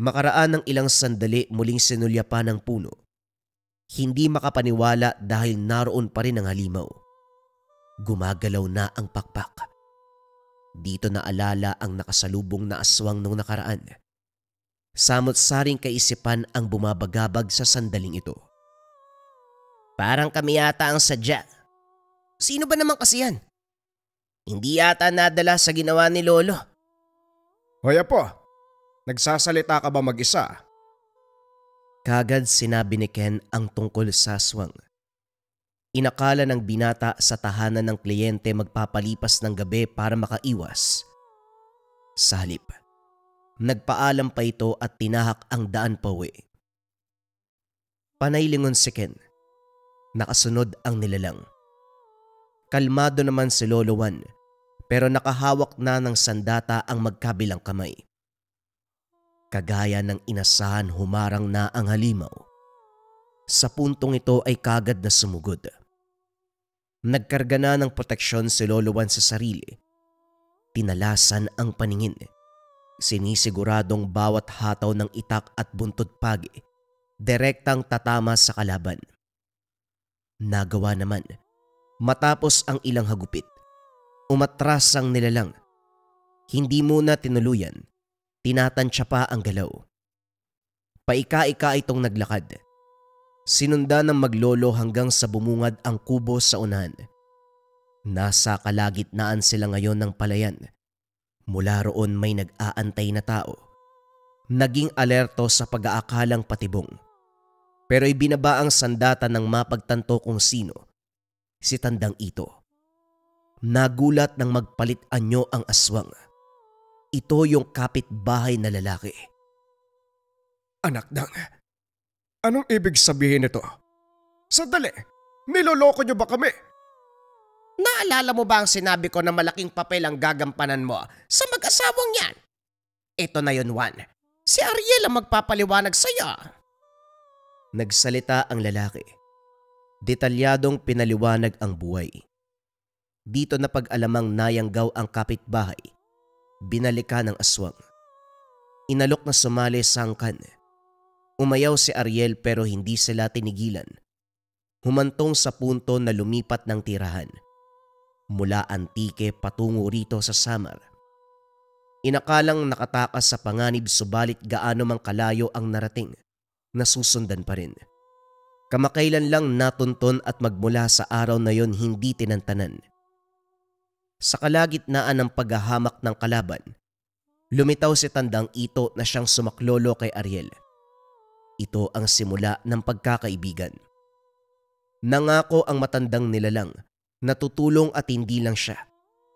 Makaraan ng ilang sandali muling sinulyapan ng puno. Hindi makapaniwala dahil naroon pa rin ang halimaw. Gumagalaw na ang pakpak. Dito naalala ang nakasalubong na aswang nung nakaraan. Samot-saring kaisipan ang bumabagabag sa sandaling ito. Parang kami yata ang sadya. Sino ba naman kasi yan? Hindi yata nadala sa ginawa ni Lolo. Hoy Apo, nagsasalita ka ba mag-isa? Kagad sinabi ni Ken ang tungkol sa aswang. Inakala ng binata sa tahanan ng kliyente magpapalipas ng gabi para makaiwas. Sa halip, nagpaalam pa ito at tinahak ang daan pauwi. Panay lingon si Ken. Nakasunod ang nilalang. Kalmado naman si Lolo Juan pero nakahawak na ng sandata ang magkabilang kamay. Kagaya ng inasahan, humarang na ang halimaw. Sa puntong ito ay kagad na sumugod. Nagkarga na ng proteksyon si Lolo Juan sa sarili. Tinalasan ang paningin. Sinisiguradong bawat hataw ng itak at buntod pagi direktang tatama sa kalaban. Nagawa naman. Matapos ang ilang hagupit, umatras ang nilalang. Hindi muna tinuluyan, tinatansya pa ang galaw. Paika-ika itong naglakad. Sinundan ng maglolo hanggang sa bumungad ang kubo sa unahan. Nasa kalagitnaan sila ngayon ng palayan. Mula roon may nag-aantay na tao. Naging alerto sa pag-aakalang patibong. Pero ibinaba ang sandata ng mapagtanto kung sino. Si Tandang Ito. Nagulat nang magpalit anyo ang aswang. Ito yung kapitbahay na lalaki. Anak dang, anong ibig sabihin nito? Sandali, niloloko niyo ba kami? Naalala mo ba ang sinabi ko na malaking papel ang gagampanan mo sa mag-asawang yan? Ito na yun, Juan. Si Ariel ang magpapaliwanag sa'yo. Nagsalita ang lalaki. Detalyadong pinaliwanag ang buhay. Dito na pag-alamang nayanggaw ang kapitbahay. Binalikan ng aswang. Inalok na sumali sa angkan. Umayaw si Ariel pero hindi sila tinigilan. Humantong sa punto na lumipat ng tirahan. Mula Antique patungo rito sa Samar. Inakalang nakatakas sa panganib subalit gaano mang kalayo ang narating. Nasusundan pa rin. Kamakailan lang natunton at magmula sa araw na yon hindi tinantanan. Sa kalagitnaan ng paghahamak ng kalaban, lumitaw si Tandang Ito na siyang sumaklolo kay Ariel. Ito ang simula ng pagkakaibigan. Nangako ang matandang nilalang na tutulong at hindi lang siya.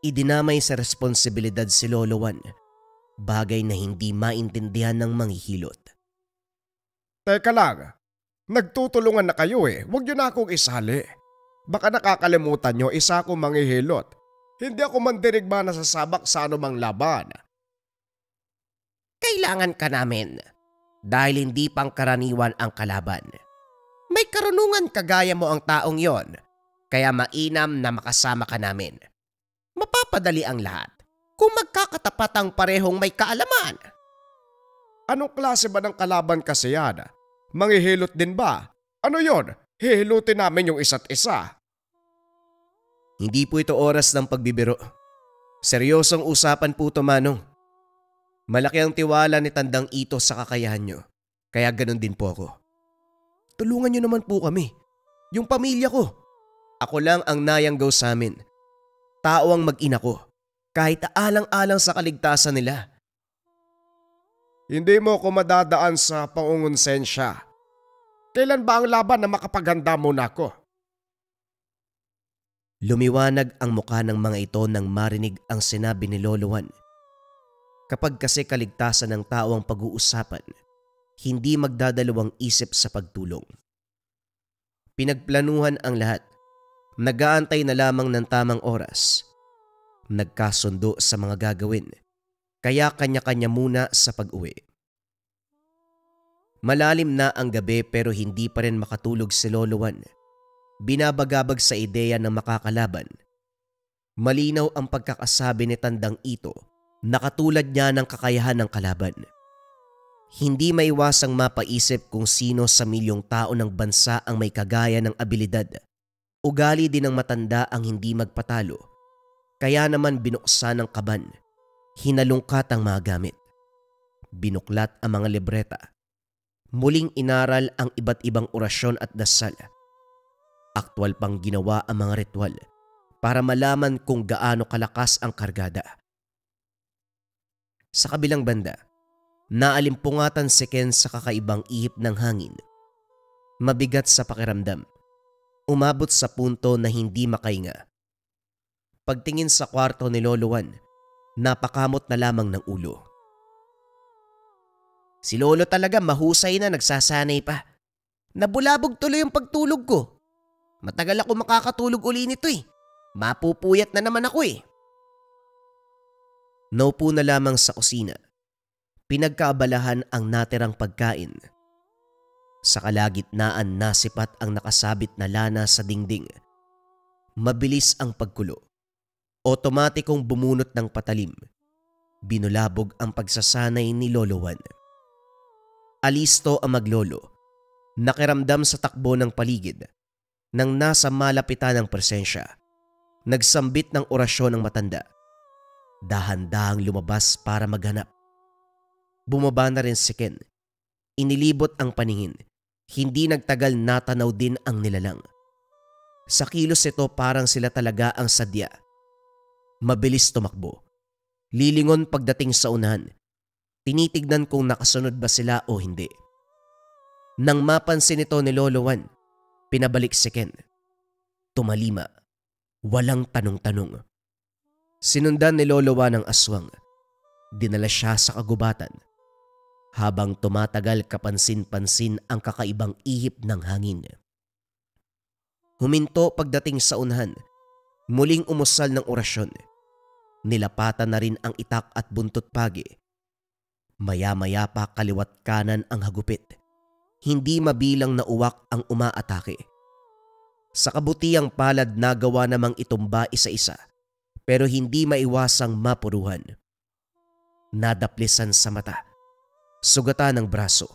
Idinamay sa responsibilidad si Lolo Juan, bagay na hindi maintindihan ng manghihilot. Teka lang, nagtutulungan na kayo eh. Huwag niyo na akong isali. Baka nakakalimutan niyo isa akong manghihilot. Hindi ako mandirigma na sasabak sa anumang laban. Kailangan ka namin dahil hindi pangkaraniwan ang kalaban. May karunungan kagaya mo ang taong yon, kaya mainam na makasama ka namin. Mapapadali ang lahat kung magkakatapat ang parehong may kaalaman. Anong klase ba ng kalaban kasi yan? Manghihilot din ba? Ano yon? Hihilutin namin yung isa't isa. Hindi po ito oras ng pagbibiro. Seryosong usapan po ito, Manong. Malaki ang tiwala ni Tandang Ito sa kakayahan nyo. Kaya ganun din po ako. Tulungan nyo naman po kami. Yung pamilya ko. Ako lang ang nayanggaw sa amin. Tao ang mag-ina ko. Kahit alang-alang sa kaligtasan nila. Hindi mo ko madadaan sa pangungonsensya. Kailan ba ang laban na makapaghanda muna ako? Lumiwanag ang mukha ng mga ito nang marinig ang sinabi ni Lolo Juan. Kapag kasi kaligtasan ng tao ang pag-uusapan, hindi magdadalawang isip sa pagtulong. Pinagplanuhan ang lahat. Nag-aantay na lamang ng tamang oras. Nagkasundo sa mga gagawin, kaya kanya-kanya muna sa pag-uwi. Malalim na ang gabi pero hindi pa rin makatulog si Lolo Juan. Binabagabag sa ideya ng makakalaban. Malinaw ang pagkakasabi ni Tandang Ito na katulad niya ng kakayahan ng kalaban. Hindi maiwasang mapaisip kung sino sa milyong tao ng bansa ang may kagaya ng abilidad. Ugali din ng matanda ang hindi magpatalo. Kaya naman binuksan ng kaban. Hinalungkat ang mga gamit. Binuklat ang mga libreta. Muling inaral ang iba't ibang orasyon at dasal. Aktwal pang ginawa ang mga ritual para malaman kung gaano kalakas ang kargada. Sa kabilang banda, naalimpungatan si Ken sa kakaibang ihip ng hangin. Mabigat sa pakiramdam. Umabot sa punto na hindi makahinga. Pagtingin sa kwarto ni Lolo Juan, napakamot na lamang ng ulo. Si Lolo talaga mahusay na, nagsasanay pa. Nabulabog tuloy yung pagtulog ko. Matagal ako makakatulog uli nito eh. Mapupuyat na naman ako eh. Naupo na lamang sa kusina. Pinagkaabalahan ang natirang pagkain. Sa kalagitnaan nasipat ang nakasabit na lana sa dingding. Mabilis ang pagkulo. Otomatikong bumunot ng patalim. Binulabog ang pagsasanay ni Lolo Juan. Alisto ang maglolo. Nakiramdam sa takbo ng paligid. Nang nasa malapitan ng presensya. Nagsambit ng orasyon ng matanda. Dahan-dahang lumabas para maghanap. Bumaba na rin si Ken. Inilibot ang paningin. Hindi nagtagal natanaw din ang nilalang. Sa kilos ito parang sila talaga ang sadya. Mabilis tumakbo. Lilingon pagdating sa unahan. Tinitignan kung nakasunod ba sila o hindi. Nang mapansin ito ni Lolo Juan, pinabalik si Ken. Tumalima. Walang tanong-tanong. Sinundan ni Lolo Juan ang aswang. Dinala siya sa kagubatan. Habang tumatagal kapansin-pansin ang kakaibang ihip ng hangin. Huminto pagdating sa unahan. Muling umusal ng orasyon. Nilapatan na rin ang itak at buntot pagi. Maya-maya pa kaliwat kanan ang hagupit. Hindi mabilang na uwak ang umaatake. Sa kabutiang palad nagawa namang itumba isa-isa, pero hindi maiwasang mapuruhan. Nadaplisan sa mata, sugatan ng braso,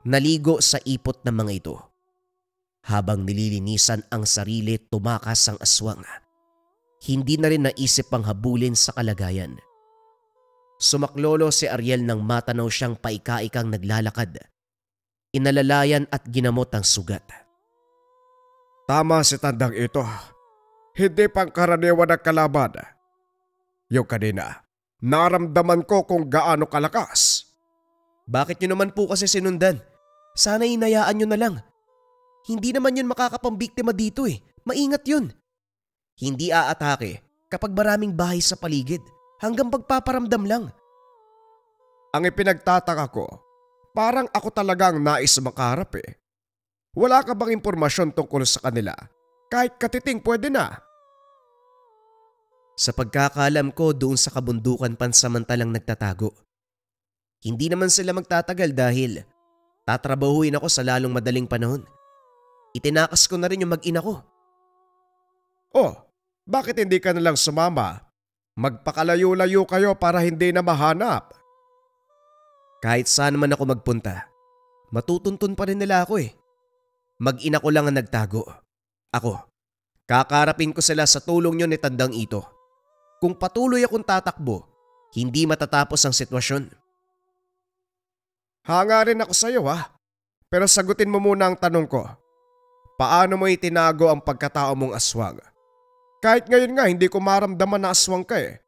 naligo sa ipot ng mga ito. Habang nililinisan ang sarili, tumakas ang aswang. Hindi na rin naisip pang habulin sa kalagayan. Sumaklolo si Ariel nang matanaw siyang paika-ikang naglalakad. Inalalayan at ginamot ang sugat. Tama si tandang ito. Hindi pangkaraniwan ang kalaban. Yung kanina, naramdaman ko kung gaano kalakas. Bakit nyo naman po kasi sinundan? Sana inayaan nyo na lang. Hindi naman yun makakapambiktima dito eh. Maingat yun. Hindi aatake kapag maraming bahay sa paligid. Hanggang pagpaparamdam lang. Ang ipinagtataka ko, parang ako talagang nais makaharap eh. Wala ka bang impormasyon tungkol sa kanila? Kahit katiting pwede na. Sa pagkakalam ko, doon sa kabundukan pansamantalang nagtatago. Hindi naman sila magtatagal dahil tatrabahuin ako sa lalong madaling panahon. Itinakas ko na rin yung mag-ina ko. Oh, bakit hindi ka nalang sumama? Magpakalayo-layo kayo para hindi na mahanap. Kahit saan man ako magpunta, matutuntun pa rin nila ako eh. Mag-ina ko lang ang nagtago. Ako, kakarapin ko sila sa tulong nyo ni tandang ito. Kung patuloy akong tatakbo, hindi matatapos ang sitwasyon. Hanga rin ako sa iyo ha. Pero sagutin mo muna ang tanong ko. Paano mo itinago ang pagkatao mong aswang? Kahit ngayon nga hindi ko maramdaman na aswang ka eh.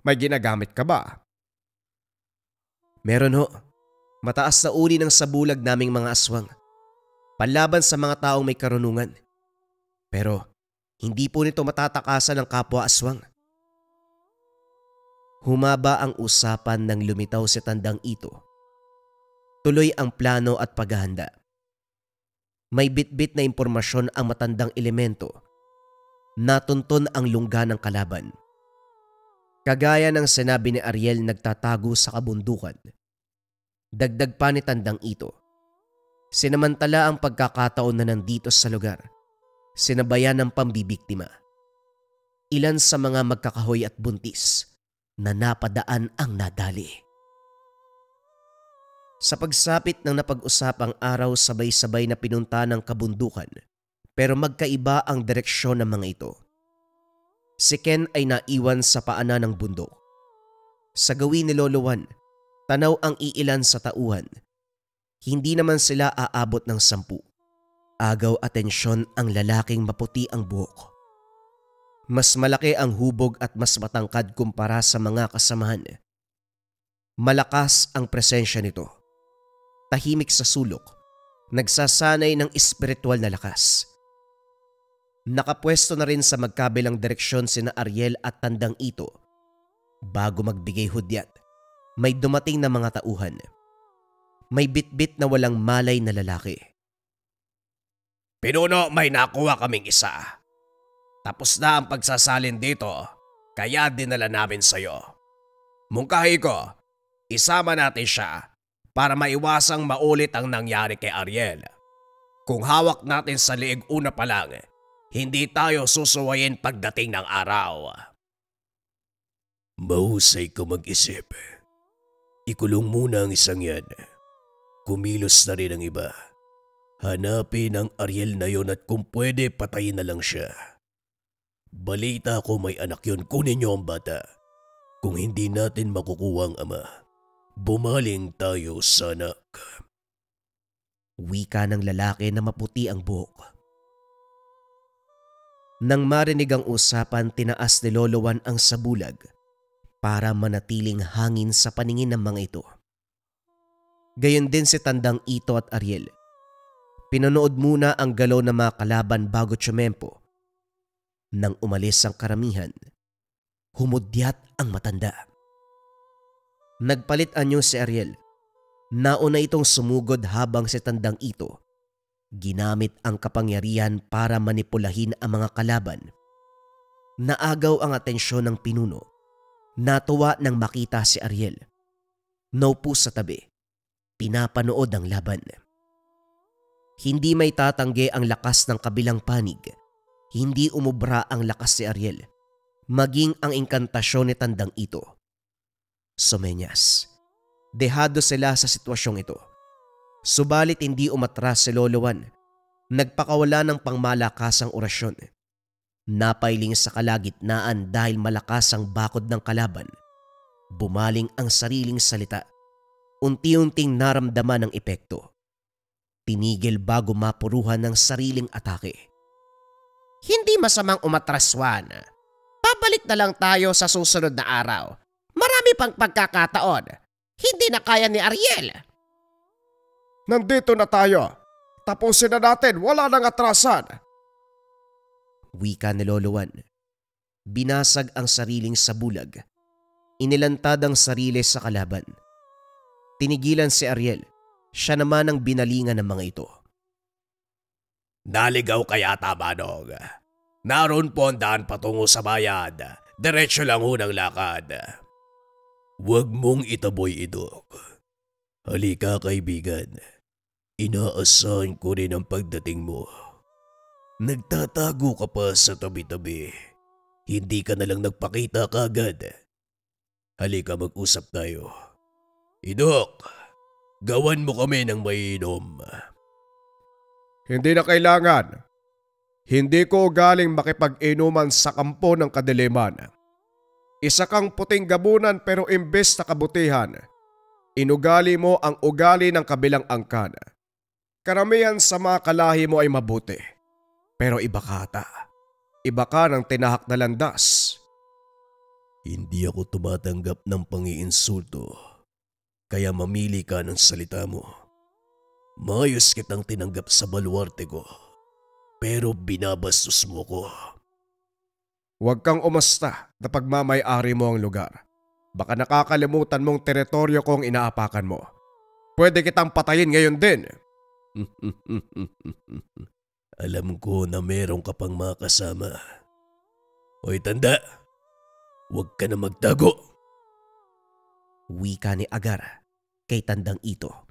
May ginagamit ka ba? Meron ho. Mataas na uri ng sabulag naming mga aswang. Panlaban sa mga taong may karunungan. Pero hindi po nito matatakasan ng kapwa aswang. Humaba ang usapan nang lumitaw si tandang ito. Tuloy ang plano at paghahanda. May bitbit na impormasyon ang matandang elemento. Natunton ang lungga ng kalaban. Kagaya ng sinabi ni Ariel, nagtatago sa kabundukan. Dagdag pa ni tandang ito. Sinamantala ang pagkakataon na nandito sa lugar. Sinabayan ng pambibiktima. Ilan sa mga magkakahoy at buntis na napadaan ang nadali. Sa pagsapit ng napag-usapang araw, sabay-sabay na pinunta ng kabundukan, pero magkaiba ang direksyon ng mga ito. Si Ken ay naiwan sa paanan ng bundok. Sa gawin ni Lolo Juan, tanaw ang iilan sa tauhan. Hindi naman sila aabot ng 10. Agaw atensyon ang lalaking maputi ang buhok. Mas malaki ang hubog at mas matangkad kumpara sa mga kasamahan. Malakas ang presensya nito. Tahimik sa sulok, nagsasanay ng espiritual na lakas. Nakapwesto na rin sa magkabilang direksyon sina Ariel at Tandang Ito. Bago magbigay hudyat, may dumating na mga tauhan. May bitbit na walang malay na lalaki. Pinuno, may nakuha kaming isa. Tapos na ang pagsasalin dito, kaya dinala namin sa'yo. Mungkahi ko, isama natin siya para maiwasang maulit ang nangyari kay Ariel. Kung hawak natin sa liig una pa lang, hindi tayo susuwayin pagdating ng araw. Mahusay ka mag-isip. Ikulong muna ang isang yan. Kumilos na rin ang iba. Hanapin ang Ariel na yon at kung pwede patayin na lang siya. Balita ko may anak yun, kunin niyo ang bata. Kung hindi natin makukuha ang ama, bumaling tayo sa anak. Wika ng lalaki na maputi ang buhok. Nang marinig ang usapan, tinaas ni Lolo Juan ang sabulag para manatiling hangin sa paningin ng mga ito. Gayon din si Tandang Ito at Ariel. Pinanood muna ang galaw ng mga kalaban bago tsumempo. Nang umalis ang karamihan, humudyat ang matanda. Nagpalit anyo si Ariel. Nauna itong sumugod habang si Tandang Ito ginamit ang kapangyarihan para manipulahin ang mga kalaban. Naagaw ang atensyon ng pinuno. Natuwa nang makita si Ariel. Naupo sa tabi. Pinapanood ang laban. Hindi may tatanggi ang lakas ng kabilang panig. Hindi umubra ang lakas si Ariel, maging ang inkantasyon ni Tandang Ito. Sumenyas. Dehado sila sa sitwasyong ito. Subalit hindi umatras si Lolo Juan. Nagpakawala ng pangmalakasang orasyon. Napailing sa kalagitnaan dahil malakas ang bakod ng kalaban. Bumaling ang sariling salita. Unti-unting naramdaman ang epekto. Tinigil bago mapuruhan ng sariling atake. Hindi masamang umatras, Juan. Pabalik na lang tayo sa susunod na araw. Marami pang pagkakataon. Hindi na kaya ni Ariel. Nandito na tayo. Tapusin na natin, wala nang atrasan. Wika ni Lolo Juan. Binasag ang sariling sabulag. Inilantad ang sarili sa kalaban. Tinigilan si Ariel. Siya naman ang binalingan ng mga ito. Naligaw kaya Manong. Naroon po ang daan patungo sa bayan. Diretso lang unang lakad. Huwag mong itaboy, Idok. Halika, kaibigan. Inaasahan ko rin ang pagdating mo. Nagtatago ka pa sa tabi-tabi. Hindi ka na lang nagpakita kagad. Halika, mag-usap tayo. Idok, gawan mo kami ng mainom. Hindi na kailangan. Hindi ko galing makipag-inuman sa kampo ng kadiliman. Isa kang puting gabunan pero imbes na kabutihan, inugali mo ang ugali ng kabilang angkan. Karamihan sa mga kalahi mo ay mabuti. Pero iba ka ata. Iba ka ng tinahak na landas. Hindi ako tumatanggap ng pangiinsulto. Kaya mamili ka ng salita mo. Maayos kitang tinanggap sa baluarte ko. Pero binabastos mo ko. Huwag kang umasta na pagmamay-ari mo ang lugar. Baka nakakalimutan mong teritoryo kong inaapakan mo. Pwede kitang patayin ngayon din. Alam ko na meron ka pang mga kasama. Hoy tanda, huwag ka na magtago. Wika ni Agar kay Tandang Ito.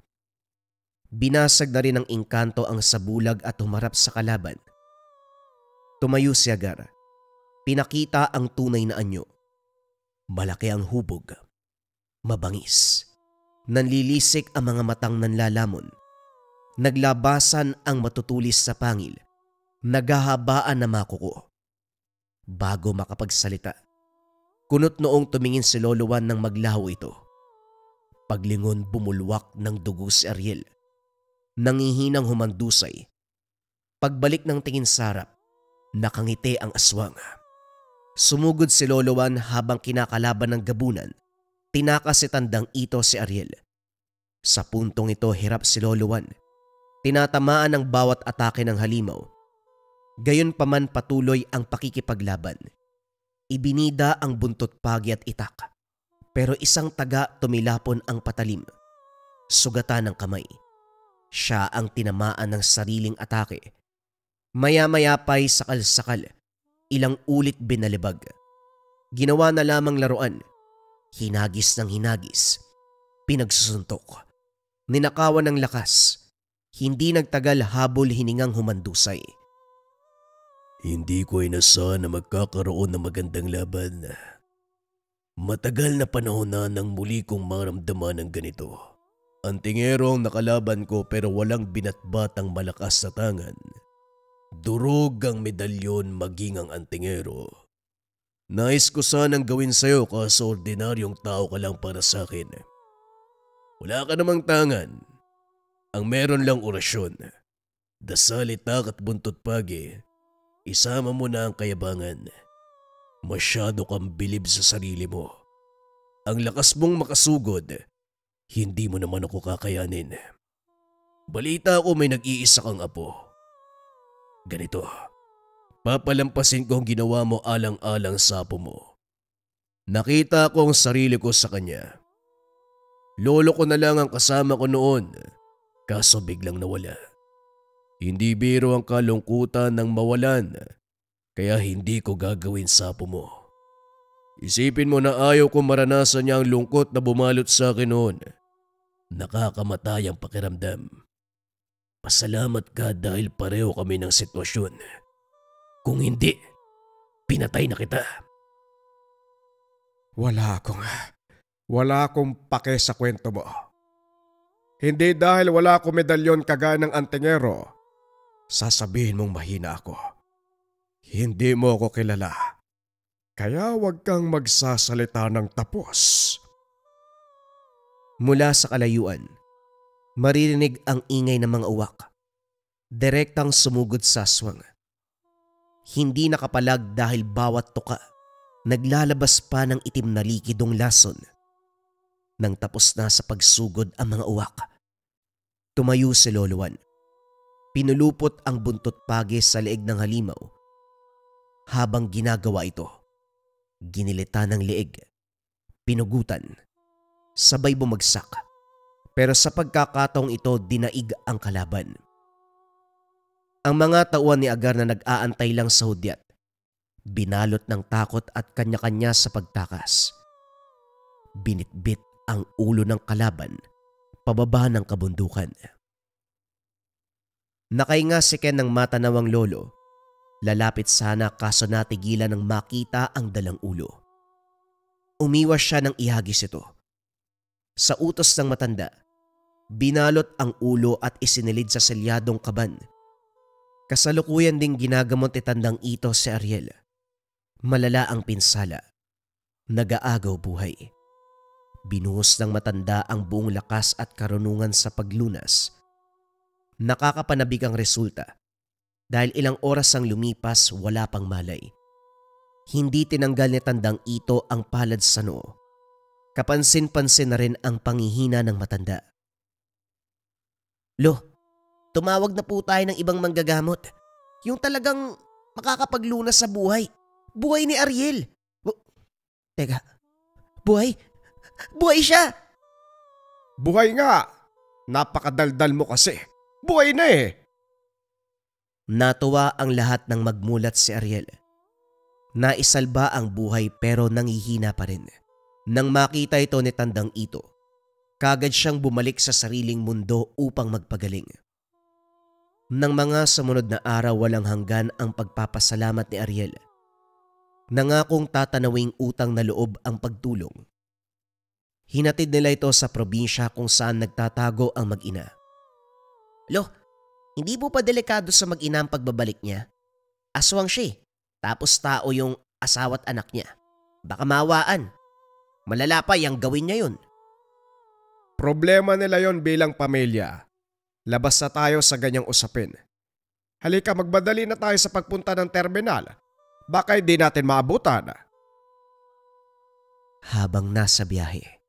Binasag na rin ng engkanto ang sabulag at humarap sa kalaban. Tumayo si Agar. Pinakita ang tunay na anyo. Malaki ang hubog. Mabangis. Nanlilisik ang mga matang nanlalamon. Naglabasan ang matutulis sa pangil. Naghahabaan na makuko. Bago makapagsalita, kunot noong tumingin si Lolo Juan nang maglaho ito. Paglingon bumulwak ng dugo si Ariel. Nangihinang humandusay. Pagbalik ng tingin sa harap, nakangiti ang aswang. Sumugod si Lolo Juan habang kinakalaban ng gabunan. Tinakas si Tandang Ito si Ariel. Sa puntong ito hirap si Lolo Juan. Tinatamaan ng bawat atake ng halimaw. Gayunpaman patuloy ang pakikipaglaban. Ibinida ang buntot pagi at itak. Pero isang taga tumilapon ang patalim. Sugatan ng kamay. Siya ang tinamaan ng sariling atake. Maya-maya pa'y sakal-sakal. Ilang ulit binalibag. Ginawa na lamang laruan. Hinagis ng hinagis. Pinagsusuntok. Ninakawan ng lakas. Hindi nagtagal habol hiningang humandusay. Hindi ko inasahan na magkakaroon ng magandang laban. Matagal na panahon na nang muli kong maramdaman ng ganito. Antingero ang nakalaban ko pero walang binatbatang malakas na tangan. Durog ang medalyon maging ang antingero. Nais ko sanang gawin sa'yo kaso ordinaryong tao ka lang para sa akin. Wala ka namang tangan. Ang meron lang orasyon. Dasal, itak at buntot pagi. Isama mo na ang kayabangan. Masyado kang bilib sa sarili mo. Ang lakas mong makasugod, hindi mo naman ako kakayanin. Balita ko may nag-iisa kang apo. Ganito, papalampasin ko ang ginawa mo alang-alang sa apo mo. Nakita ko ang sarili ko sa kanya. Lolo ko na lang ang kasama ko noon, kaso biglang nawala. Hindi biro ang kalungkutan ng mawalan, kaya hindi ko gagawin sa apo mo. Isipin mo na ayaw kong maranasan niya ang lungkot na bumalot sa akin noon. Nakakamatay ang pakiramdam. Pasalamat ka dahil pareho kami ng sitwasyon. Kung hindi, pinatay na kita. Wala akong pake sa kwento mo. Hindi dahil wala akong medalyon kagaya ng antingero, sasabihin mong mahina ako. Hindi mo ako kilala. Kaya huwag kang magsasalita ng tapos. Mula sa kalayuan, maririnig ang ingay ng mga uwak. Direktang sumugod sa aswang. Hindi nakapalag dahil bawat tuka naglalabas pa ng itim na likidong lason. Nang tapos na sa pagsugod ang mga uwak, tumayo si Lolo Juan. Pinulupot ang buntot pagi sa leeg ng halimaw. Habang ginagawa ito, ginilitan ng leeg, pinugutan, sabay bumagsak. Pero sa pagkakataong ito, dinaig ang kalaban. Ang mga tauhan ni Agar na nag-aantay lang sa hudyat, binalot ng takot at kanya-kanya sa pagtakas. Binitbit ang ulo ng kalaban pababa ng kabundukan. Nakahinga si Ken ng matanawang lolo. Lalapit sana kaso natigilan ng makita ang dalang ulo. Umiwas siya ng ihagis ito. Sa utos ng matanda, binalot ang ulo at isinilid sa selyadong kaban. Kasalukuyan ding ginagamot ni Tandang Ito si Ariel. Malala ang pinsala. Nag-aagaw buhay. Binuhos ng matanda ang buong lakas at karunungan sa paglunas. Nakakapanabik ang resulta dahil ilang oras ang lumipas wala pang malay. Hindi tinanggal ni Tandang Ito ang palad sa noo. Kapansin-pansin na rin ang pangihina ng matanda. Lo, tumawag na po tayo ng ibang manggagamot. Yung talagang makakapaglunas sa buhay. Buhay ni Ariel. Teka, buhay? Buhay siya! Buhay nga! Napakadaldal mo kasi. Buhay na eh! Natuwa ang lahat ng magmulat si Ariel. Naisalba ang buhay pero nangihina pa rin. Nang makita ito ni Tandang Ito, kagad siyang bumalik sa sariling mundo upang magpagaling. Nang mga sumunod na araw walang hanggan ang pagpapasalamat ni Ariel. Nangakong tatanawing utang na loob ang pagtulong. Hinatid nila ito sa probinsya kung saan nagtatago ang mag-ina. Lo, hindi po pa delikado sa mag-ina ang pagbabalik niya. Aswang siya tapos tao yung asawa't anak niya. Baka mawaan. Malala pa yung gawin niya yun. Problema nila yon bilang pamilya. Labas na tayo sa ganyang usapin. Halika, magbadali na tayo sa pagpunta ng terminal. Baka hindi natin maabutan. Habang nasa biyahe,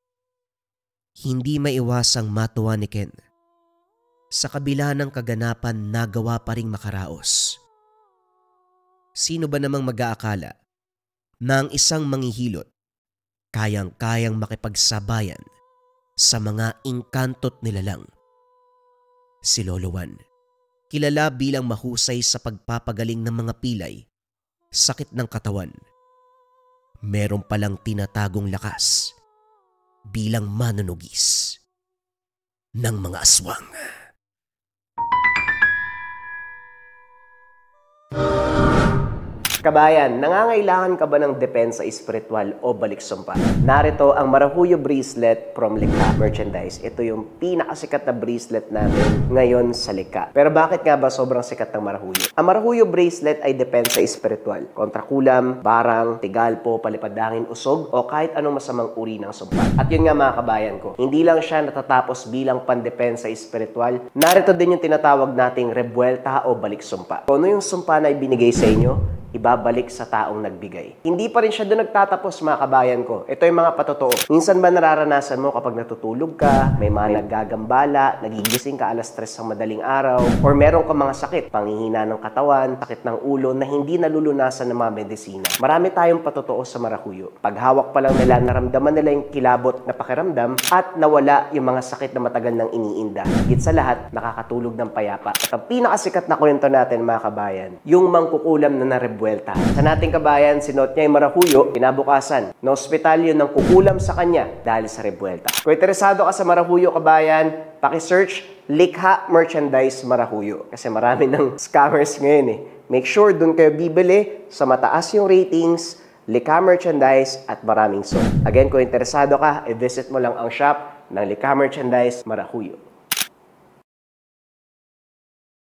hindi maiwasang matuwa ni Ken. Sa kabila ng kaganapan, nagawa pa ring makaraos. Sino ba namang mag-aakala na ang isang manghihilot kayang-kayang makipagsabayan sa mga engkanto't nilalang? Si Lolo Juan, kilala bilang mahusay sa pagpapagaling ng mga pilay, sakit ng katawan. Meron palang tinatagong lakas bilang manunugis ng mga aswang. Kabayan, nangangailangan ka ba ng depensa espiritual o baliksumpa? Narito ang Marahuyo Bracelet from Likha Merchandise. Ito yung pinakasikat na bracelet natin ngayon sa Likha. Pero bakit nga ba sobrang sikat ng Marahuyo? Ang Marahuyo Bracelet ay depensa espiritual. Kontra kulam, barang, tigalpo, palipadangin, usog, o kahit anong masamang uri ng sumpa. At yun nga mga kabayan ko, hindi lang siya natatapos bilang pandepensa espiritual. Narito din yung tinatawag nating rebuelta o baliksumpa. Kung ano yung sumpa na ibinigay sa inyo, ibabalik sa taong nagbigay. Hindi pa rin siya doon nagtatapos mga kabayan ko. Ito yung mga patotoo. Minsan ba nararanasan mo kapag natutulog ka, may mga naggagambala, nagigising ka alas 3 ng madaling araw, or meron ka mga sakit, panghihina ng katawan, sakit ng ulo na hindi nalulunasan ng mga medisina. Marami tayong patotoo sa Marahuyo. Pag hawak pa lang nila, naramdaman nila yung kilabot na pakiramdam at nawala yung mga sakit na matagal nang iniinda. Higit sa lahat, nakakatulog ng payapa. At ang pinakasikat na kwento natin mga kabayan, yung mangkukulam na narebuelta. Sa nating kabayan, sinuot niya yung Marahuyo, kinabukasan, na ospital yun ng kukulam sa kanya dahil sa rebuelta. Kung interesado ka sa Marahuyo kabayan, paki-search Likha Merchandise Marahuyo. Kasi marami ng scammers ngayon eh. Make sure dun kayo bibili sa mataas yung ratings, Likha Merchandise at maraming sold. Again, kung interesado ka, i-visit mo lang ang shop ng Likha Merchandise Marahuyo.